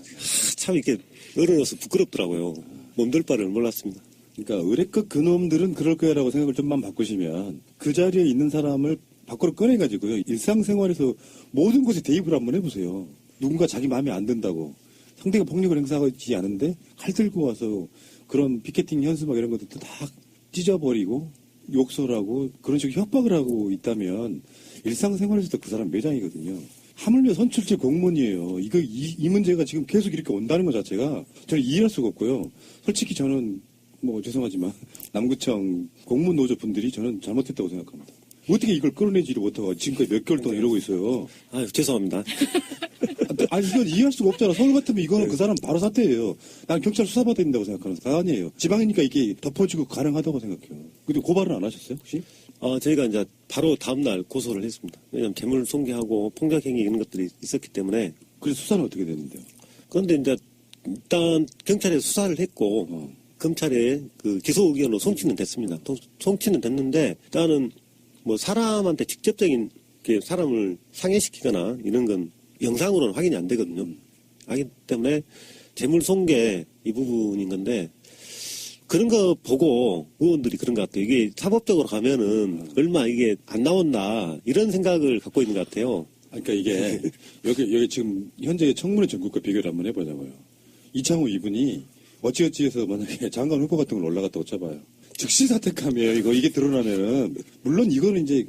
참 이렇게 어른으로서 부끄럽더라고요. 몸둘 바를 몰랐습니다. 그러니까 의뢰급 그놈들은 그럴 거야라고 생각을 좀만 바꾸시면 그 자리에 있는 사람을 밖으로 꺼내가지고요. 일상생활에서 모든 곳에 대입을 한번 해보세요. 누군가 자기 마음에 안 든다고. 상대가 폭력을 행사하지 않은데 칼 들고 와서 그런 피켓팅 현수막 이런 것들도 다 찢어버리고 욕설하고 그런 식으로 협박을 하고 있다면 일상생활에서도 그 사람 매장이거든요. 하물며 선출직 공무원이에요. 이 문제가 지금 계속 이렇게 온다는 것 자체가 저는 이해할 수가 없고요. 솔직히 저는 뭐 죄송하지만 남구청 공무원 노조 분들이 저는 잘못했다고 생각합니다. 어떻게 이걸 끌어내지를 못하고 지금까지 몇 개월 동안 이러고 있어요. 아유, 죄송합니다. 아니 이건 이해할 수가 없잖아. 서울 같으면 이거는 그 사람 바로 사퇴예요. 난 경찰 수사받아야 된다고 생각하는 사안이에요. 지방이니까 이게 덮어지고 가능하다고 생각해요. 근데 고발은 안 하셨어요 혹시? 저희가 이제 바로 다음날 고소를 했습니다. 왜냐하면 재물 손괴하고 폭력행위 이런 것들이 있었기 때문에. 그래서 수사는 어떻게 됐는데요? 그런데 이제 일단 경찰에 수사를 했고 검찰에 그 기소 의견으로 송치는 됐습니다. 송치는 됐는데 일단은 뭐 사람한테 직접적인 사람을 상해시키거나 이런 건 영상으로는 확인이 안 되거든요. 하기 때문에 재물 손괴 이 부분인 건데 그런 거 보고 의원들이 그런 것 같아요. 이게 사법적으로 가면은 얼마 이게 안 나온다 이런 생각을 갖고 있는 것 같아요. 그러니까 이게 여기 지금 현재 청문회 전국과 비교를 한번 해보자고요. 이창호 이분이 어찌어찌해서 만약에 장관 후보 같은 걸 올라갔다고 쳐봐요. 즉시 사퇴감이에요. 이게 드러나면은 물론 이거는 이제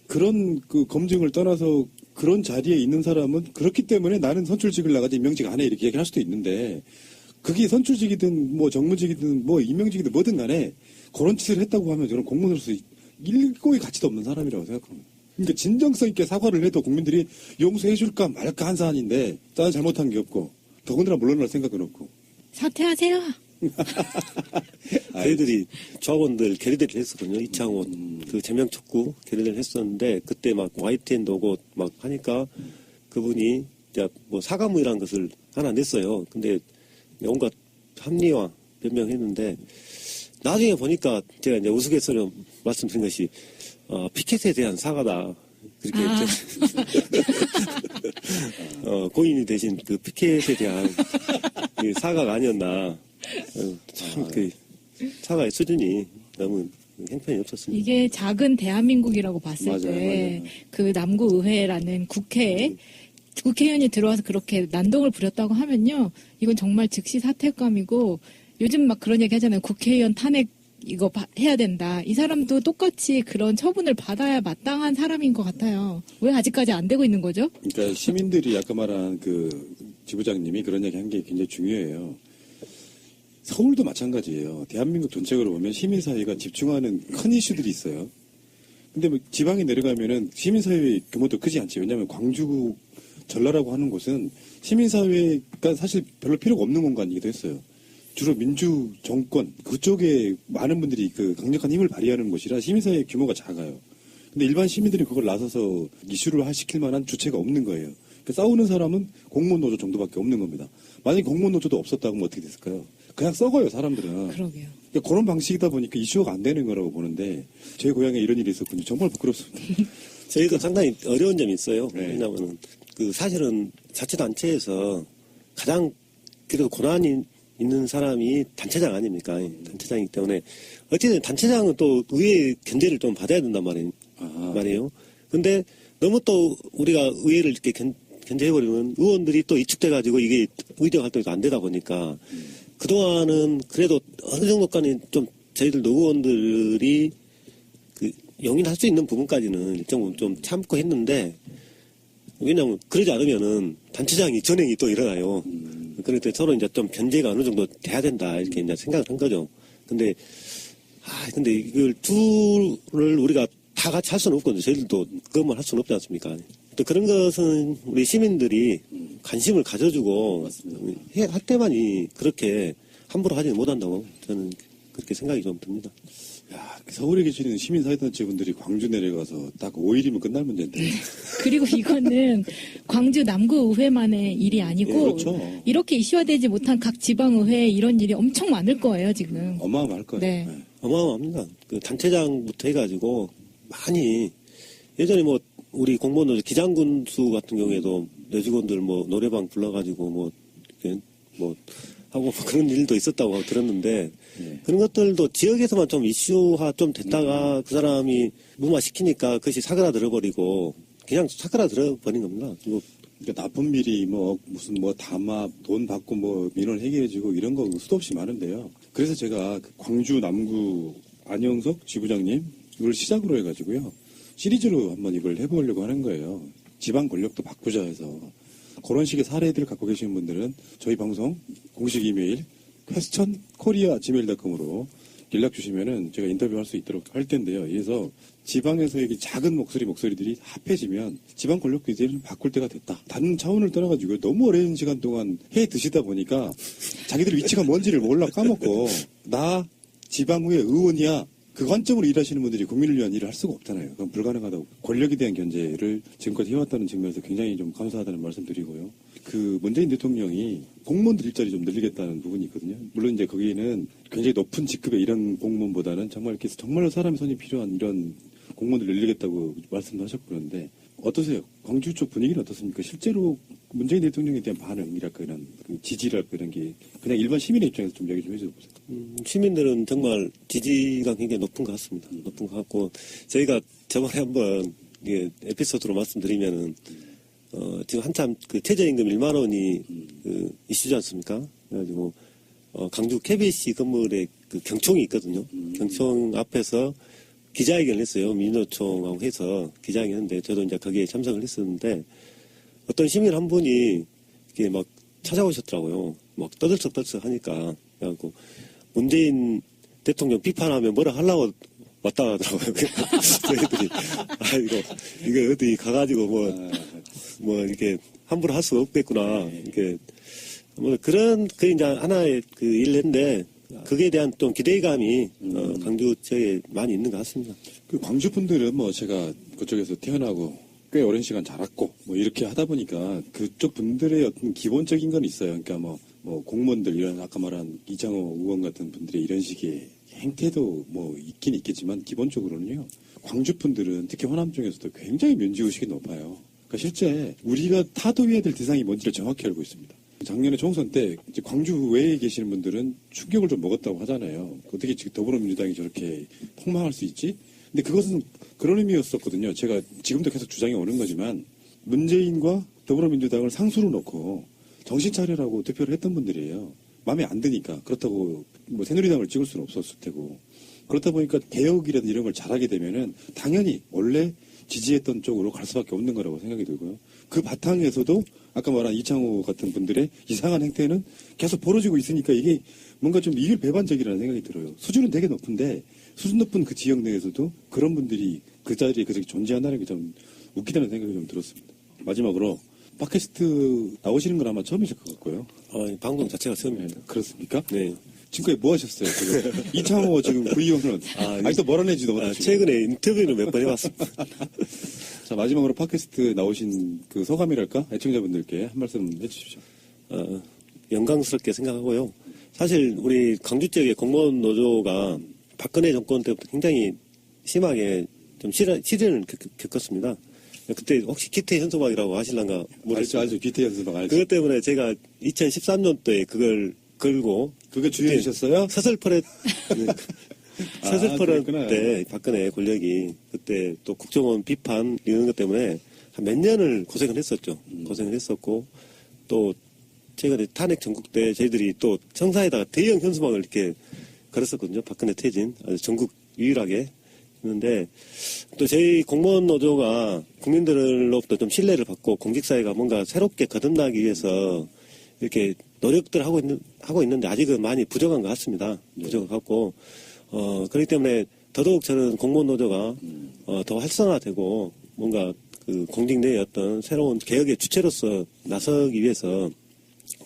그런 그 검증을 떠나서 그런 자리에 있는 사람은 그렇기 때문에 나는 선출직을 나가지 임명직 안 해 이렇게 얘기할 수도 있는데 그게 선출직이든 뭐 정무직이든 뭐 임명직이든 뭐든 간에 그런 짓을 했다고 하면 저는 공무원으로서 일고의 가치도 없는 사람이라고 생각합니다. 그러니까 진정성 있게 사과를 해도 국민들이 용서해 줄까 말까 한 사안인데 나는 잘못한 게 없고 더군다나 물러날 생각은 없고 사퇴하세요. 저희들이 조합원들 결의대를 했었거든요. 이창호 그 제명 촉구 결의대를 했었는데 그때 막 YTN도 오고 막 하니까 그분이 이제 뭐 사과문이라는 것을 하나 냈어요. 근데 온갖 합리화 변명했는데 나중에 보니까 제가 이제 우스갯소리로 말씀드린 것이 피켓에 대한 사과다. 그렇게 고인이 되신 그 피켓에 대한 사과가 아니었나. 참 그 사과의 수준이 너무 형편이 없었습니다. 이게 작은 대한민국이라고 봤을 때 그 남구의회라는 국회의원이 들어와서 그렇게 난동을 부렸다고 하면요. 이건 정말 즉시 사퇴감이고 요즘 막 그런 얘기 하잖아요. 국회의원 탄핵 이거 해야 된다. 이 사람도 똑같이 그런 처분을 받아야 마땅한 사람인 것 같아요. 왜 아직까지 안 되고 있는 거죠? 그러니까 시민들이 아까 말한 그 지부장님이 그런 얘기 한 게 굉장히 중요해요. 서울도 마찬가지예요. 대한민국 전체적으로 보면 시민사회가 집중하는 큰 이슈들이 있어요. 근데 뭐 지방에 내려가면은 시민사회 규모도 크지 않죠. 왜냐하면 광주, 전라라고 하는 곳은 시민사회가 사실 별로 필요가 없는 공간이기도 했어요. 주로 민주 정권 그쪽에 많은 분들이 그 강력한 힘을 발휘하는 곳이라 시민사회 규모가 작아요. 근데 일반 시민들이 그걸 나서서 이슈를 시킬 만한 주체가 없는 거예요. 그러니까 싸우는 사람은 공무원 노조 정도밖에 없는 겁니다. 만약에 공무원 노조도 없었다고 하면 어떻게 됐을까요? 그냥 썩어요, 사람들은. 그러게요. 그러니까 그런 방식이다 보니까 이슈가 안 되는 거라고 보는데 제 고향에 이런 일이 있었군요. 정말 부끄럽습니다. 저희도 상당히 어려운 점이 있어요. 네. 왜냐하면 그 사실은 자치단체에서 가장 그래도 고난이 있는 사람이 단체장 아닙니까? 단체장이기 때문에 어쨌든 단체장은 또 의회 견제를 좀 받아야 된단 말이에요. 근데 너무 또 우리가 의회를 이렇게 견제해버리면 의원들이 또 이축돼가지고 이게 의정 활동이 안 되다 보니까 그동안은 그래도 어느 정도까지 좀 저희들도 의원들이 그 용인할 수 있는 부분까지는 일정 부분 좀 참고 했는데 왜냐하면 그러지 않으면은 단체장이 전행이 또 일어나요. 그럴 때 서로 이제 좀 견제가 어느 정도 돼야 된다 이렇게 이제 생각을 한 거죠. 근데 이걸 둘을 우리가 다 같이 할 수는 없거든요. 저희들도 그것만 할 수는 없지 않습니까? 또 그런 것은 우리 시민들이 관심을 가져주고 할 때만이 그렇게 함부로 하지는 못한다고 저는 그렇게 생각이 좀 듭니다. 야, 서울에 계시는 시민사회단체분들이 광주 내려가서 딱 5일이면 끝날 문제인데. 그리고 이거는 광주 남구의회만의 일이 아니고 예, 그렇죠. 이렇게 이슈화되지 못한 각 지방의회에 이런 일이 엄청 많을 거예요 지금. 어마어마할 거예요. 네. 네. 어마어마합니다. 그 단체장부터 해가지고 많이 예전에 뭐 우리 공무원들 기장군수 같은 경우에도 내 직원들 뭐 노래방 불러가지고 뭐 이렇게 뭐 하고 뭐 그런 일도 있었다고 들었는데 그런 것들도 지역에서만 좀 이슈화 좀 됐다가 그 사람이 무마시키니까 그것이 사그라들어 버리고 그냥 사그라들어 버린 겁니다. 그리고 그러니까 나쁜 비리 뭐 무슨 뭐 담합 돈 받고 뭐 민원 해결해주고 이런 거 수도 없이 많은데요. 그래서 제가 그 광주 남구 안영석 지부장님 이걸 시작으로 해가지고요 시리즈로 한번 이걸 해보려고 하는 거예요. 지방 권력도 바꾸자 해서 그런 식의 사례들 갖고 계시는 분들은 저희 방송 공식 이메일 questionkorea@gmail.com으로 연락 주시면은 제가 인터뷰할 수 있도록 할 텐데요. 그래서 지방에서의 작은 목소리들이 합해지면 지방 권력도 이제는 바꿀 때가 됐다. 다른 차원을 떠나가지고 너무 오랜 시간 동안 해 드시다 보니까 자기들 위치가 뭔지를 몰라 까먹고 나 지방의회 의원이야. 그 관점으로 일하시는 분들이 국민을 위한 일을 할 수가 없잖아요. 그건 불가능하다고. 권력에 대한 견제를 지금까지 해왔다는 측면에서 굉장히 좀 감사하다는 말씀 드리고요. 그 문재인 대통령이 공무원들 일자리 좀 늘리겠다는 부분이 있거든요. 물론 이제 거기에는 굉장히 높은 직급의 이런 공무원보다는 정말로 사람의 손이 필요한 이런 공무원들 늘리겠다고 말씀도 하셨고 그런데 어떠세요? 광주 쪽 분위기는 어떻습니까? 실제로 문재인 대통령에 대한 반응이랄까 이런 그 지지랄까 이런 게 그냥 일반 시민의 입장에서 좀 얘기 좀 해줘 보세요. 시민들은 정말 지지가 굉장히 높은 것 같습니다. 높은 것 같고 저희가 저번에 한번 이게 에피소드로 말씀드리면은 지금 한참 그 최저임금 1만 원이 그 이슈지 않습니까? 그래가지고 강주 KBC 건물에 그 경총이 있거든요. 경총 앞에서 기자회견을 했어요. 민노총하고 해서 기자회견 했는데 저도 이제 거기에 참석을 했었는데 어떤 시민 한 분이 이렇게 막 찾아오셨더라고요. 막 떠들썩 하니까 그래갖고 문재인 대통령 비판하면 뭐라 하려고 왔다 하더라고요. 저희들이 이거 어디 가가지고 뭐 이렇게 함부로 할 수가 없겠구나. 이렇게 뭐 그런 그 이제 하나의 그 일인데 그에 대한 좀 기대감이 광주 지역에 많이 있는 것 같습니다. 그 광주 분들은 뭐 제가 그쪽에서 태어나고 꽤 오랜 시간 자랐고 뭐 이렇게 하다 보니까 그쪽 분들의 어떤 기본적인 건 있어요. 그러니까 뭐 공무원들 이런 아까 말한 이장호 의원 같은 분들의 이런 식의 행태도 뭐 있긴 있겠지만 기본적으로는요. 광주 분들은 특히 호남 중에서도 굉장히 면죄의식이 높아요. 그러니까 실제 우리가 타도해야 될 대상이 뭔지를 정확히 알고 있습니다. 작년에 총선 때 이제 광주 외에 계시는 분들은 충격을 좀 먹었다고 하잖아요. 어떻게 지금 더불어민주당이 저렇게 폭망할 수 있지? 근데 그것은 그런 의미였었거든요. 제가 지금도 계속 주장해 오는 거지만 문재인과 더불어민주당을 상수로 놓고 정신 차려라고 투표를 했던 분들이에요. 마음에 안 드니까. 그렇다고 뭐 새누리당을 찍을 수는 없었을 테고. 그렇다 보니까 개혁이라든지 이런 걸 잘하게 되면은 당연히 원래 지지했던 쪽으로 갈 수밖에 없는 거라고 생각이 들고요. 그 바탕에서도 아까 말한 이창호 같은 분들의 이상한 행태는 계속 벌어지고 있으니까 이게 뭔가 좀 이율 배반적이라는 생각이 들어요. 수준은 되게 높은데 수준 높은 그 지역 내에서도 그런 분들이 그 자리에 그렇게 존재한다는 게 좀 웃기다는 생각이 좀 들었습니다. 마지막으로 팟캐스트 나오시는 건 아마 처음이실 것 같고요. 방송 자체가 처음입니다. 그렇습니까? 네. 지금까지 뭐 하셨어요? 지금 이창호 지금 부의원은 아직도 멀어내지도 못하시고. 최근에 인터뷰를 몇 번 해봤습니다. 자, 마지막으로 팟캐스트 나오신 그 소감이랄까? 애청자분들께 한 말씀 해주십시오. 영광스럽게 생각하고요. 사실 우리 광주 지역의 공무원 노조가 박근혜 정권 때부터 굉장히 심하게 좀 시련을 겪었습니다. 그때 혹시 기태 현수막이라고 하실란가 모르겠어요. 알죠. 기태 현수막 알죠. 그것 때문에 제가 2013년도에 그걸 걸고 그게 주의하셨어요? 서슬퍼렛 그랬구나. 때 박근혜 권력이 그때 또 국정원 비판 이런 것 때문에 한 몇 년을 고생을 했었죠. 고생을 했었고 또 최근에 탄핵 전국 때 저희들이 또 청사에다가 대형 현수막을 이렇게 걸었었거든요. 박근혜 퇴진 아주 전국 유일하게 있는데 또 저희 공무원 노조가 국민들로부터 좀 신뢰를 받고 공직사회가 뭔가 새롭게 거듭나기 위해서 이렇게 노력들 하고 있는데 아직은 많이 부족한 것 같습니다. 부족한 것 같고 그렇기 때문에 더더욱 저는 공무원 노조가 더 활성화되고 뭔가 그 공직 내의 어떤 새로운 개혁의 주체로서 나서기 위해서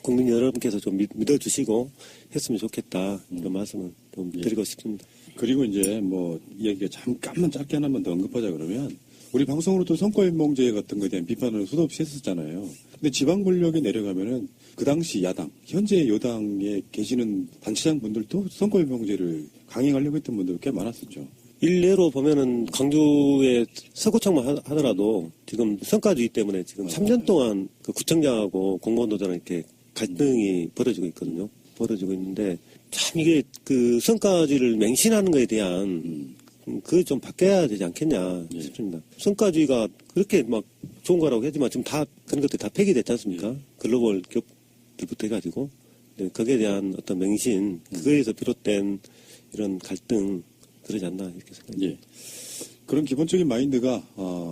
국민 여러분께서 좀 믿어주시고 했으면 좋겠다 이런 말씀을 좀 드리고 싶습니다. 그리고 이제 뭐 이야기가 잠깐만 짧게 하나만 더 언급하자 그러면 우리 방송으로도 선거인명제 같은 거에 대한 비판을 수도 없이 했었잖아요. 근데 지방 권력에 내려가면은 그 당시 야당, 현재 여당에 계시는 단체장 분들도 선거인명제를 강행하려고 했던 분들 꽤 많았었죠. 일례로 보면은 광주의 서구청만 하더라도 지금 성과주의 때문에 지금 3년 동안 그 구청장하고 공무원 노조랑 이렇게 갈등이 벌어지고 있거든요. 벌어지고 있는데 참 이게 그 성과주의를 맹신하는 거에 대한 그게 좀 바뀌어야 되지 않겠냐 싶습니다. 성과주의가 그렇게 막 좋은 거라고 하지만 지금 다 그런 것들이 다 폐기됐지 않습니까? 글로벌 기업들부터 해가지고 거기에 대한 어떤 맹신 그거에서 비롯된 이런 갈등 그러지 않나 이렇게 생각합니다. 예. 그런 기본적인 마인드가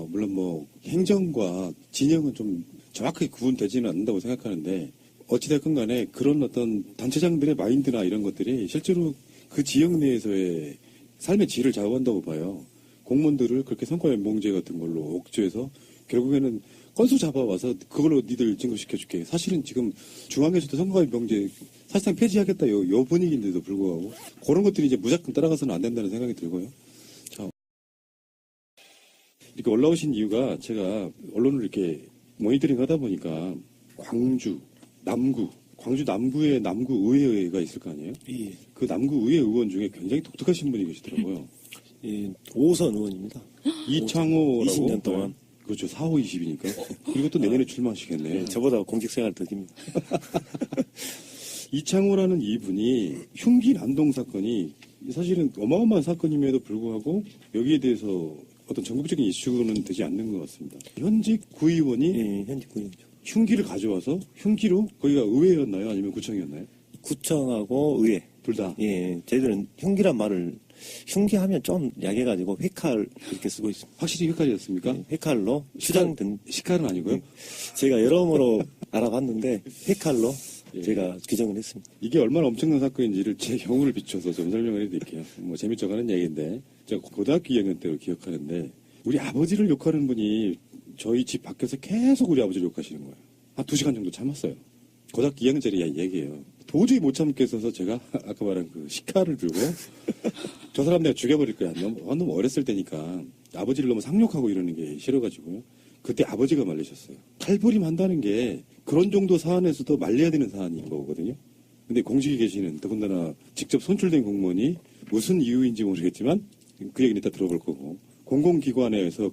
물론 뭐 행정과 진영은 좀 정확하게 구분되지는 않는다고 생각하는데 어찌됐건 간에 그런 어떤 단체장들의 마인드나 이런 것들이 실제로 그 지역 내에서의 삶의 질을 좌우한다고 봐요. 공무원들을 그렇게 선거연봉제 같은 걸로 옥죄해서 결국에는 건수 잡아와서 그걸로 니들 진급시켜줄게. 사실은 지금 중앙에서도 선거연봉제 사실상 폐지하겠다 요 분위기인데도 불구하고 그런 것들이 이제 무작정 따라가서는 안 된다는 생각이 들고요. 자, 이렇게 올라오신 이유가 제가 언론을 이렇게 모니터링 하다 보니까 광주 남구에 남구의회가 있을 거 아니에요? 예. 그 남구의회 의원 중에 굉장히 독특하신 분이 계시더라고요. 예, 5선 의원입니다. 이창호라고. 20년 동안. 그렇죠. 4, 5, 20이니까. 그리고 또 내년에 출마하시겠네. 저보다 공직생활 더 깁니다. 이창호라는 이분이 흉기 난동 사건이 사실은 어마어마한 사건임에도 불구하고 여기에 대해서 어떤 전국적인 이슈는 되지 않는 것 같습니다. 현직 구의원이 예, 현직 구의원이죠. 흉기를 가져와서 흉기로 거기가 의회였나요? 아니면 구청이었나요? 구청하고 의회. 둘 다. 예, 저희들은 흉기란 말을 흉기하면 좀 약해가지고 회칼 이렇게 쓰고 있습니다. 확실히 헷갈렸습니까? 회칼로 추장된 식칼은 아니고요. 제가 여러모로 알아봤는데 회칼로 제가 규정을 했습니다. 이게 얼마나 엄청난 사건인지를 제 경우를 비춰서 좀 설명을 해드릴게요. 뭐 재밌자고 하는 얘기인데 제가 고등학교 2학년 때로 기억하는데 우리 아버지를 욕하는 분이 저희 집 밖에서 계속 우리 아버지를 욕하시는 거예요. 한 2시간 정도 참았어요. 고등학교 2학년짜리 얘기예요. 도저히 못 참겠어서 제가 아까 말한 그 식칼을 들고 저 사람 내가 죽여버릴 거야. 너무 어렸을 때니까 아버지를 너무 상욕하고 이러는 게 싫어가지고요. 그때 아버지가 말리셨어요. 칼부림 한다는 게 그런 정도 사안에서도 말려야 되는 사안인 거거든요. 근데 공직에 계시는 더군다나 직접 선출된 공무원이 무슨 이유인지 모르겠지만 그 얘기는 이따 들어볼 거고 공공기관에서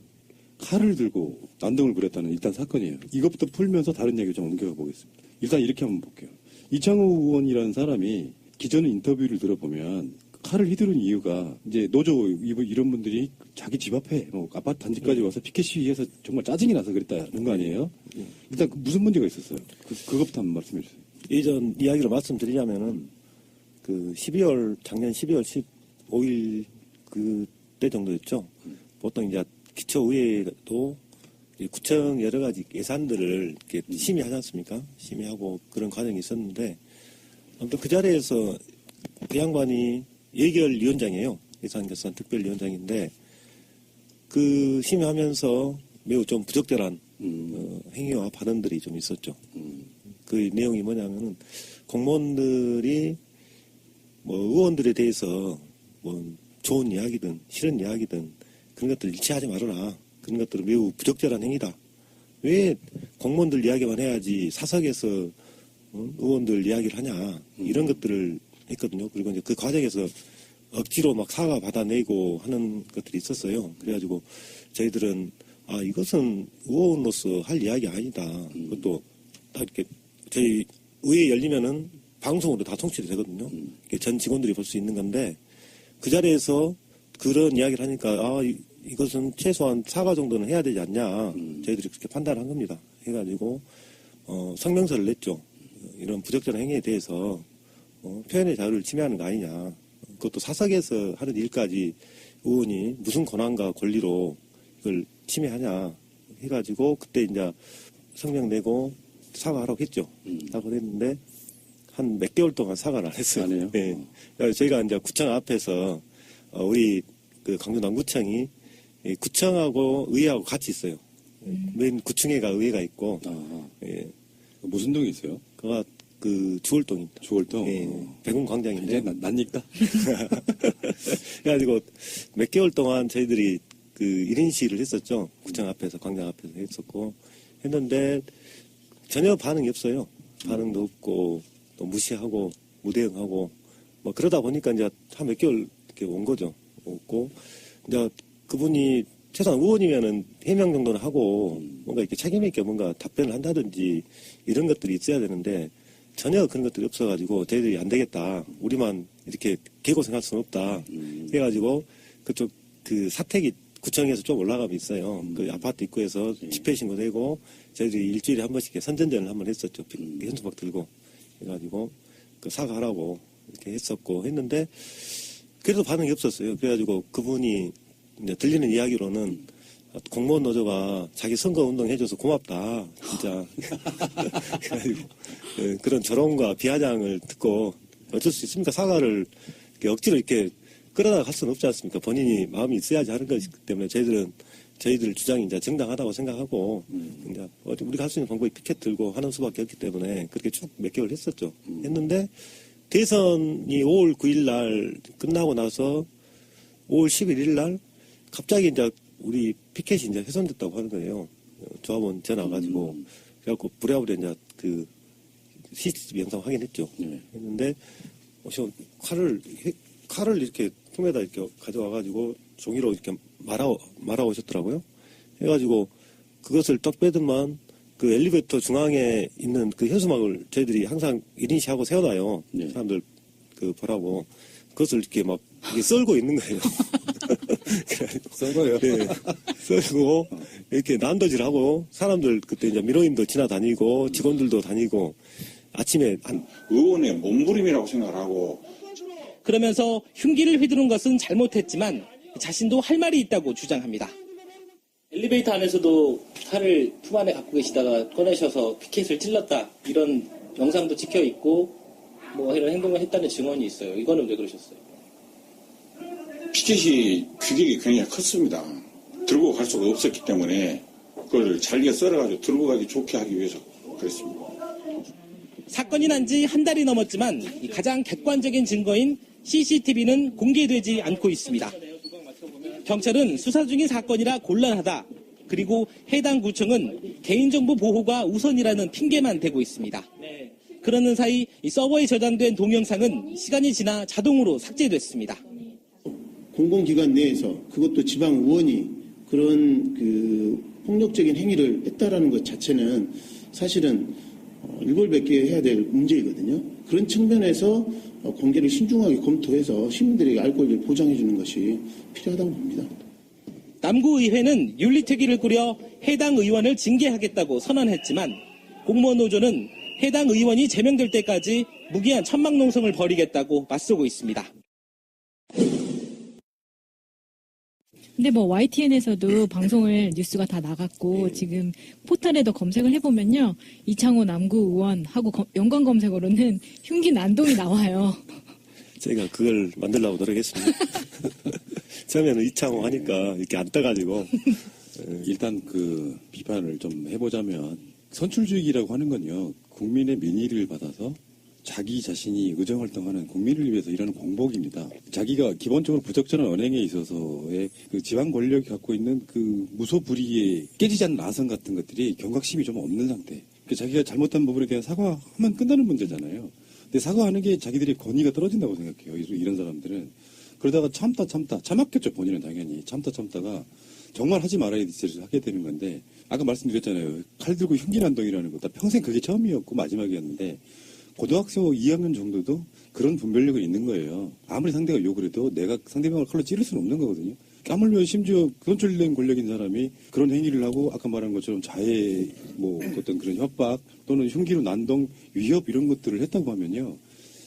칼을 들고 난동을 부렸다는 일단 사건이에요. 이것부터 풀면서 다른 얘기를 좀 옮겨가 보겠습니다. 일단 이렇게 한번 볼게요. 이창호 의원이라는 사람이 기존 인터뷰를 들어보면 칼을 휘두른 이유가 이제 노조 이런 분들이 자기 집 앞에 뭐 아파트 단지까지 와서 피켓 시위해서 정말 짜증이 나서 그랬다는 거 아니에요? 일단 무슨 문제가 있었어요? 그것부터 한번 말씀해 주세요. 예전 이야기로 말씀드리자면은 그 작년 12월 15일 그때 정도였죠. 보통 이제 기초의회도 구청 여러 가지 예산들을 이렇게 심의하지 않습니까? 심의하고 그런 과정이 있었는데 아무튼 그 자리에서 그 양반이 예결위원장이에요. 예산결산 특별위원장인데 그 심의하면서 매우 좀 부적절한 행위와 발언들이 좀 있었죠. 그 내용이 뭐냐면은 공무원들이 뭐 의원들에 대해서 뭐 좋은 이야기든 싫은 이야기든 그런 것들 일치하지 말아라. 그런 것들은 매우 부적절한 행위다. 왜 공무원들 이야기만 해야지 사석에서 의원들 이야기를 하냐. 이런 것들을 했거든요. 그리고 이제 그 과정에서 억지로 막 사과 받아내고 하는 것들이 있었어요. 그래가지고 저희들은 이것은 의원으로서 할 이야기 아니다. 그것도 딱 이렇게 저희 의회 열리면은 방송으로 다 통치도 되거든요. 전 직원들이 볼 수 있는 건데 그 자리에서 그런 이야기를 하니까 이것은 최소한 사과 정도는 해야 되지 않냐. 저희들이 그렇게 판단을 한 겁니다. 해가지고 성명서를 냈죠. 이런 부적절한 행위에 대해서 표현의 자유를 침해하는 거 아니냐. 그것도 사석에서 하는 일까지 의원이 무슨 권한과 권리로 이걸 침해하냐 해가지고 그때 이제 성명 내고 사과하라고 했죠. 사과를 했는데 한 몇 개월 동안 사과를 안 했어요. 안 해요? 네. 그래서 저희가 이제 구청 앞에서 우리 그 강주 남구청이 이 구청하고 의회하고 같이 있어요. 맨 구청에가 의회가 있고 예. 무슨 동이 있어요? 그가 그 주월동입니다. 주월동? 예. 백운광장인데. 이제 낯익다? 그래가지고 몇 개월 동안 저희들이 그 1인 시위를 했었죠. 구청 앞에서, 광장 앞에서 했었고, 했는데 전혀 반응이 없어요. 반응도 없고, 또 무시하고, 무대응하고, 뭐 그러다 보니까 이제 한 몇 개월 이렇게 온 거죠. 없고, 이제 그분이 최소한 의원이면은 해명 정도는 하고, 뭔가 이렇게 책임있게 뭔가 답변을 한다든지 이런 것들이 있어야 되는데, 전혀 그런 것들이 없어가지고 저희들이 안 되겠다. 우리만 이렇게 개고생할 수는 없다. 해가지고 그쪽 그 사택이 구청에서 좀 올라가면 있어요. 그 아파트 입구에서 집회 신고되고 저희들이 일주일에 한 번씩 선전전을 한번 했었죠. 현수막 들고 해가지고 그 사과하라고 이렇게 했었고 했는데 그래도 반응이 없었어요. 그래가지고 그분이 이제 들리는 이야기로는 공무원 노조가 자기 선거 운동 해줘서 고맙다, 진짜. 그래가지고 그런 저론과 비아냥을 듣고 어쩔 수 있습니까? 사과를 이렇게 억지로 이렇게 끌어다가 갈 수는 없지 않습니까? 본인이 마음이 있어야지 하는 것이기 때문에 저희들 주장이 이제 정당하다고 생각하고 이제 우리가 할 수 있는 방법이 피켓 들고 하는 수밖에 없기 때문에 그렇게 쭉 몇 개월 했었죠. 했는데 대선이 5월 9일 날 끝나고 나서 5월 11일 날 갑자기 이제 우리 피켓이 이제 훼손됐다고 하는 거예요. 조합원 전화 와가지고. 그래갖고 부랴부랴 이제 그 CCTV 영상 확인했죠. 했는데, 칼을 이렇게 품에다 이렇게 가져와가지고 종이로 이렇게 말아 오셨더라고요. 해가지고 그것을 딱 빼더만 그 엘리베이터 중앙에 있는 그 현수막을 저희들이 항상 1인시 하고 세워놔요. 사람들 그 보라고. 그것을 이렇게 막 이게 썰고 있는 거예요. 썰고요? 네. 썰고 이렇게 난도질하고 사람들 그때 이제 민원인도 지나다니고 직원들도 다니고 아침에 의원의 몸부림이라고 생각하고 그러면서 흉기를 휘두른 것은 잘못했지만 자신도 할 말이 있다고 주장합니다. 엘리베이터 안에서도 칼을 품 안에 갖고 계시다가 꺼내셔서 피켓을 찔렀다 이런 영상도 찍혀 있고 뭐 이런 행동을 했다는 증언이 있어요. 이거는 왜 그러셨어요? 피켓이 규격이 굉장히 컸습니다. 들고 갈 수가 없었기 때문에 그걸 잘게 썰어가지고 들고 가기 좋게 하기 위해서 그랬습니다. 사건이 난 지 한 달이 넘었지만 가장 객관적인 증거인 CCTV는 공개되지 않고 있습니다. 경찰은 수사 중인 사건이라 곤란하다. 그리고 해당 구청은 개인정보 보호가 우선이라는 핑계만 대고 있습니다. 그러는 사이 이 서버에 저장된 동영상은 시간이 지나 자동으로 삭제됐습니다. 공공기관 내에서 그것도 지방 의원이 그런 그 폭력적인 행위를 했다라는 것 자체는 사실은 일벌백계 해야 될 문제이거든요. 그런 측면에서 공개를 신중하게 검토해서 시민들에게 알 권리를 보장해 주는 것이 필요하다고 봅니다. 남구의회는 윤리특위를 꾸려 해당 의원을 징계하겠다고 선언했지만 공무원 노조는 해당 의원이 제명될 때까지 무기한 천막농성을 벌이겠다고 맞서고 있습니다. 근데 뭐 YTN에서도 방송을 뉴스가 다 나갔고 지금 포털에도 검색을 해보면요. 이창호 남구 의원하고 연관 검색어로는 흉기 난동이 나와요. 저희가 그걸 만들려고 노력했습니다. 처음에는 이창호 하니까 이렇게 안 떠가지고 일단 그 비판을 좀 해보자면 선출주의라고 하는 건요. 국민의 민의를 받아서 자기 자신이 의정활동하는 국민을 위해서 일하는 공복입니다. 자기가 기본적으로 부적절한 언행에 있어서의 그 지방 권력이 갖고 있는 그 무소불위의 깨지지 않는 나선 같은 것들이 경각심이 좀 없는 상태. 자기가 잘못한 부분에 대한 사과하면 끝나는 문제잖아요. 근데 사과하는 게 자기들의 권위가 떨어진다고 생각해요. 이런 사람들은. 그러다가 참았겠죠. 본인은 당연히. 참다가 정말 하지 말아야 될 짓을 하게 되는 건데 아까 말씀드렸잖아요. 칼 들고 흉기난동이라는 거. 평생 그게 처음이었고 마지막이었는데 고등학생 2학년 정도도 그런 분별력이 있는 거예요. 아무리 상대가 욕을 해도 내가 상대방을 칼로 찌를 수는 없는 거거든요. 까물면 심지어 선출된 권력인 사람이 그런 행위를 하고 아까 말한 것처럼 자해 뭐 어떤 그런 협박 또는 흉기로 난동, 위협 이런 것들을 했다고 하면요.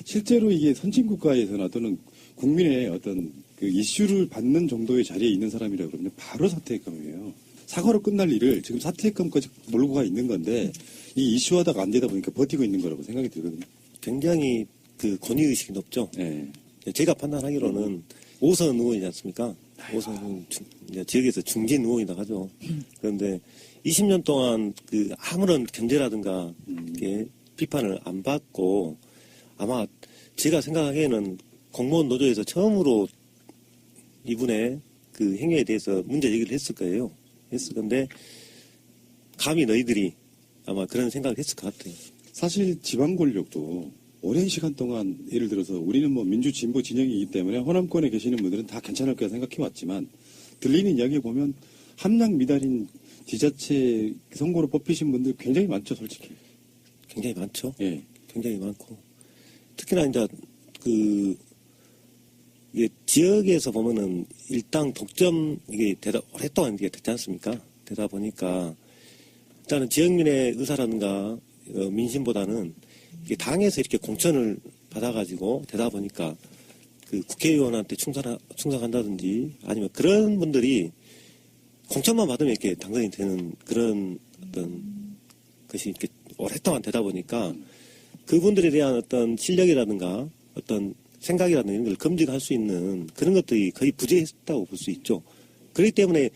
실제로 이게 선진국가에서나 또는 국민의 어떤 그 이슈를 받는 정도의 자리에 있는 사람이라 그러면 바로 사퇴했감이에요. 사과로 끝날 일을 지금 사퇴했감까지 몰고 가 있는 건데 이 이슈하다가 안 되다 보니까 버티고 있는 거라고 생각이 들거든요. 굉장히 그 권위의식이 높죠. 네. 제가 판단하기로는 5선 의원이지 않습니까? 5선 의원 이제 지역에서 중진 의원이라 하죠. 그런데 20년 동안 그 아무런 견제라든가 이렇게 비판을 안 받고 아마 제가 생각하기에는 공무원 노조에서 처음으로 이분의 그 행위에 대해서 문제 제기를 했을 거예요. 했을 건데 감히 너희들이 아마 그런 생각을 했을 것 같아요. 사실 지방 권력도 오랜 시간 동안 예를 들어서 우리는 뭐 민주 진보 진영이기 때문에 호남권에 계시는 분들은 다 괜찮을 거라 생각해 왔지만 들리는 이야기 보면 함량 미달인 지자체 선거로 뽑히신 분들 굉장히 많죠, 솔직히. 굉장히 많죠. 예. 굉장히 많고 특히나 이제 그 이게 지역에서 보면은 일당 독점 이게 오랫동안 이게 됐지 않습니까? 되다 보니까 일단은 지역민의 의사라든가 민심보다는 이게 당에서 이렇게 공천을 받아가지고 되다 보니까 그 국회의원한테 충성한다든지 아니면 그런 분들이 공천만 받으면 이렇게 당선이 되는 그런 어떤 것이 이렇게 오랫동안 되다 보니까 그분들에 대한 어떤 실력이라든가 어떤 생각이라든가 이런 걸 검증할 수 있는 그런 것들이 거의 부재했다고 볼 수 있죠. 그렇기 때문에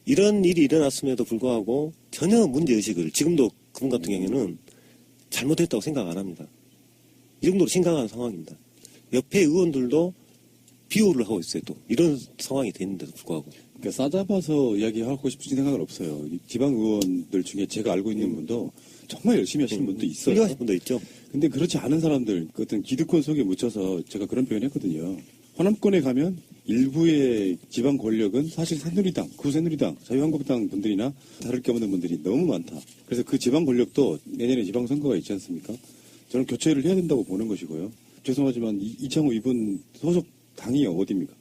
이런 일이 일어났음에도 불구하고 전혀 문제의식을 지금도 그분 같은 경우에는 잘못했다고 생각 안 합니다. 이 정도로 심각한 상황입니다. 옆에 의원들도 비호를 하고 있어요. 또 이런 상황이 되는데도 불구하고. 그러니까 싸잡아서 이야기하고 싶은 생각은 없어요. 이 지방 의원들 중에 제가 알고 있는 분도 정말 열심히 하시는 분도 있어요. 훌륭하신 분도 있죠. 근데 그렇지 않은 사람들, 그 어떤 기득권 속에 묻혀서 제가 그런 표현 했거든요. 호남권에 가면 일부의 지방 권력은 사실 새누리당, 구새누리당, 자유한국당 분들이나 다를 게 없는 분들이 너무 많다. 그래서 그 지방 권력도 내년에 지방선거가 있지 않습니까? 저는 교체를 해야 된다고 보는 것이고요. 죄송하지만 이창호 이분 소속 당이 어디입니까?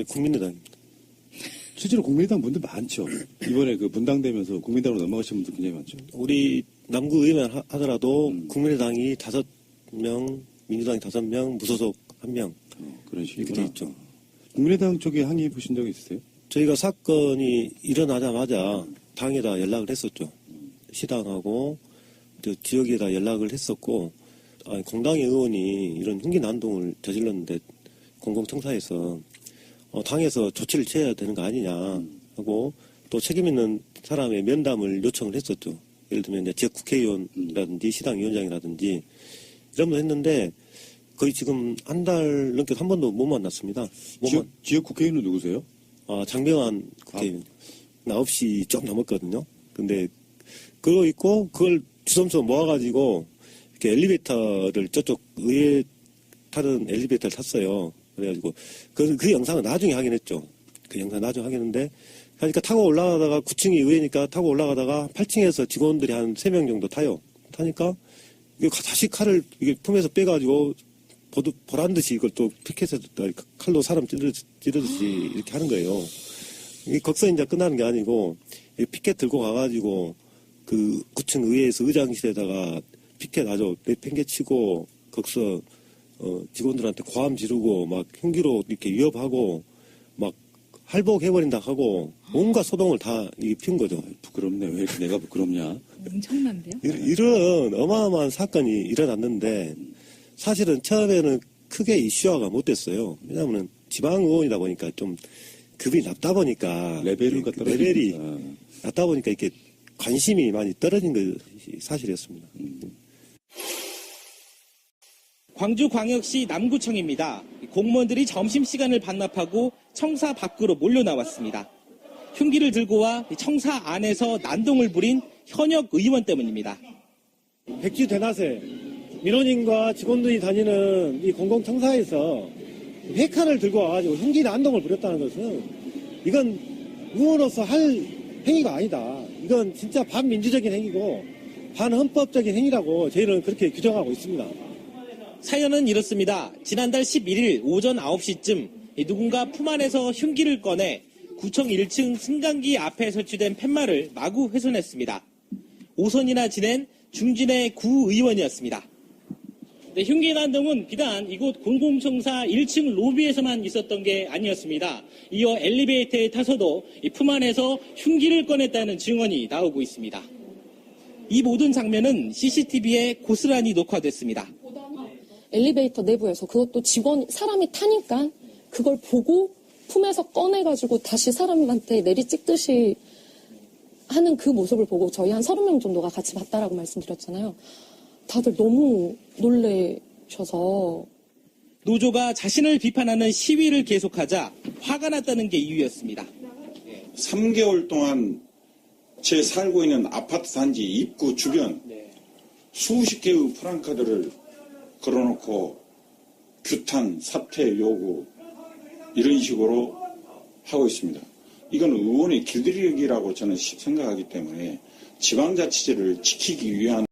국민의당입니다. 실제로 국민의당 분들 많죠. 이번에 그 분당되면서 국민당으로 넘어가신 분들 굉장히 많죠. 우리 남구 의회만 하더라도 국민의당이 5명, 민주당이 5명, 무소속 1명 그런 이렇게 돼 식이구나. 있죠. 국민의당 쪽에 항의해 보신 적이 있으세요? 저희가 사건이 일어나자마자 당에다 연락을 했었죠. 시당하고 또 지역에다 연락을 했었고 공당의 의원이 이런 흉기 난동을 저질렀는데 공공청사에서 당에서 조치를 취해야 되는 거 아니냐 하고 또 책임 있는 사람의 면담을 요청을 했었죠. 예를 들면 이제 지역 국회의원이라든지 시당위원장이라든지 이런 걸 했는데 거의 지금 한 달 넘게 한 번도 못 만났습니다. 지역 국회의원은 누구세요? 장병환 국회의원. 9시 좀 넘었거든요. 근데 그거 있고 그걸 주섬주섬 모아가지고 이렇게 엘리베이터를 저쪽 의회 타던 엘리베이터를 탔어요. 그래가지고 그 영상은 나중에 확인했죠. 그 영상 나중에 확인했는데 그러니까 타고 올라가다가 9층이 의회니까 타고 올라가다가 8층에서 직원들이 한 3명 정도 타요. 타니까 이게 다시 칼을 이게 품에서 빼가지고 보란 듯이 이걸 또 피켓에서 칼로 사람 찌르듯이 이렇게 하는 거예요. 이게 거기서 이제 끝나는 게 아니고 피켓 들고 가가지고 그 9층 의회에서 의장실에다가 피켓 아주 내팽개치고 거기서 직원들한테 고함 지르고 막 흉기로 이렇게 위협하고 막 할복해버린다 하고 온갖 소동을 다 피운 거죠. 부끄럽네. 왜 이렇게 내가 부끄럽냐? 엄청난데요? 이런 어마어마한 사건이 일어났는데 사실은 처음에는 크게 이슈화가 못 됐어요. 왜냐하면 지방 의원이다 보니까 좀 급이 낮다 보니까 레벨이 낮다 보니까 이렇게 관심이 많이 떨어진 것이 사실이었습니다. 광주광역시 남구청입니다. 공무원들이 점심시간을 반납하고 청사 밖으로 몰려 나왔습니다. 흉기를 들고 와 청사 안에서 난동을 부린 현역 의원 때문입니다. 백지 대낮에 민원인과 직원들이 다니는 이 공공청사에서 회칸을 들고 와가지고 흉기 난동을 부렸다는 것은 이건 의원으로서 할 행위가 아니다. 이건 진짜 반민주적인 행위고 반헌법적인 행위라고 저희는 그렇게 규정하고 있습니다. 사연은 이렇습니다. 지난달 11일 오전 9시쯤 누군가 품 안에서 흉기를 꺼내 구청 1층 승강기 앞에 설치된 팻말을 마구 훼손했습니다. 5선이나 지낸 중진의 구의원이었습니다. 네, 흉기 난동은 비단 이곳 공공청사 1층 로비에서만 있었던 게 아니었습니다. 이어 엘리베이터에 타서도 이 품 안에서 흉기를 꺼냈다는 증언이 나오고 있습니다. 이 모든 장면은 CCTV에 고스란히 녹화됐습니다. 엘리베이터 내부에서 그것도 사람이 타니까 그걸 보고 품에서 꺼내가지고 다시 사람한테 내리 찍듯이 하는 그 모습을 보고 저희 한 30명 정도가 같이 봤다라고 말씀드렸잖아요. 다들 너무 놀래셔서. 노조가 자신을 비판하는 시위를 계속하자 화가 났다는 게 이유였습니다. 3개월 동안 제 살고 있는 아파트 단지 입구 주변 수십 개의 프랑카드를 걸어놓고 규탄, 사퇴 요구 이런 식으로 하고 있습니다. 이건 의원의 길들이기라고 저는 생각하기 때문에 지방자치제를 지키기 위한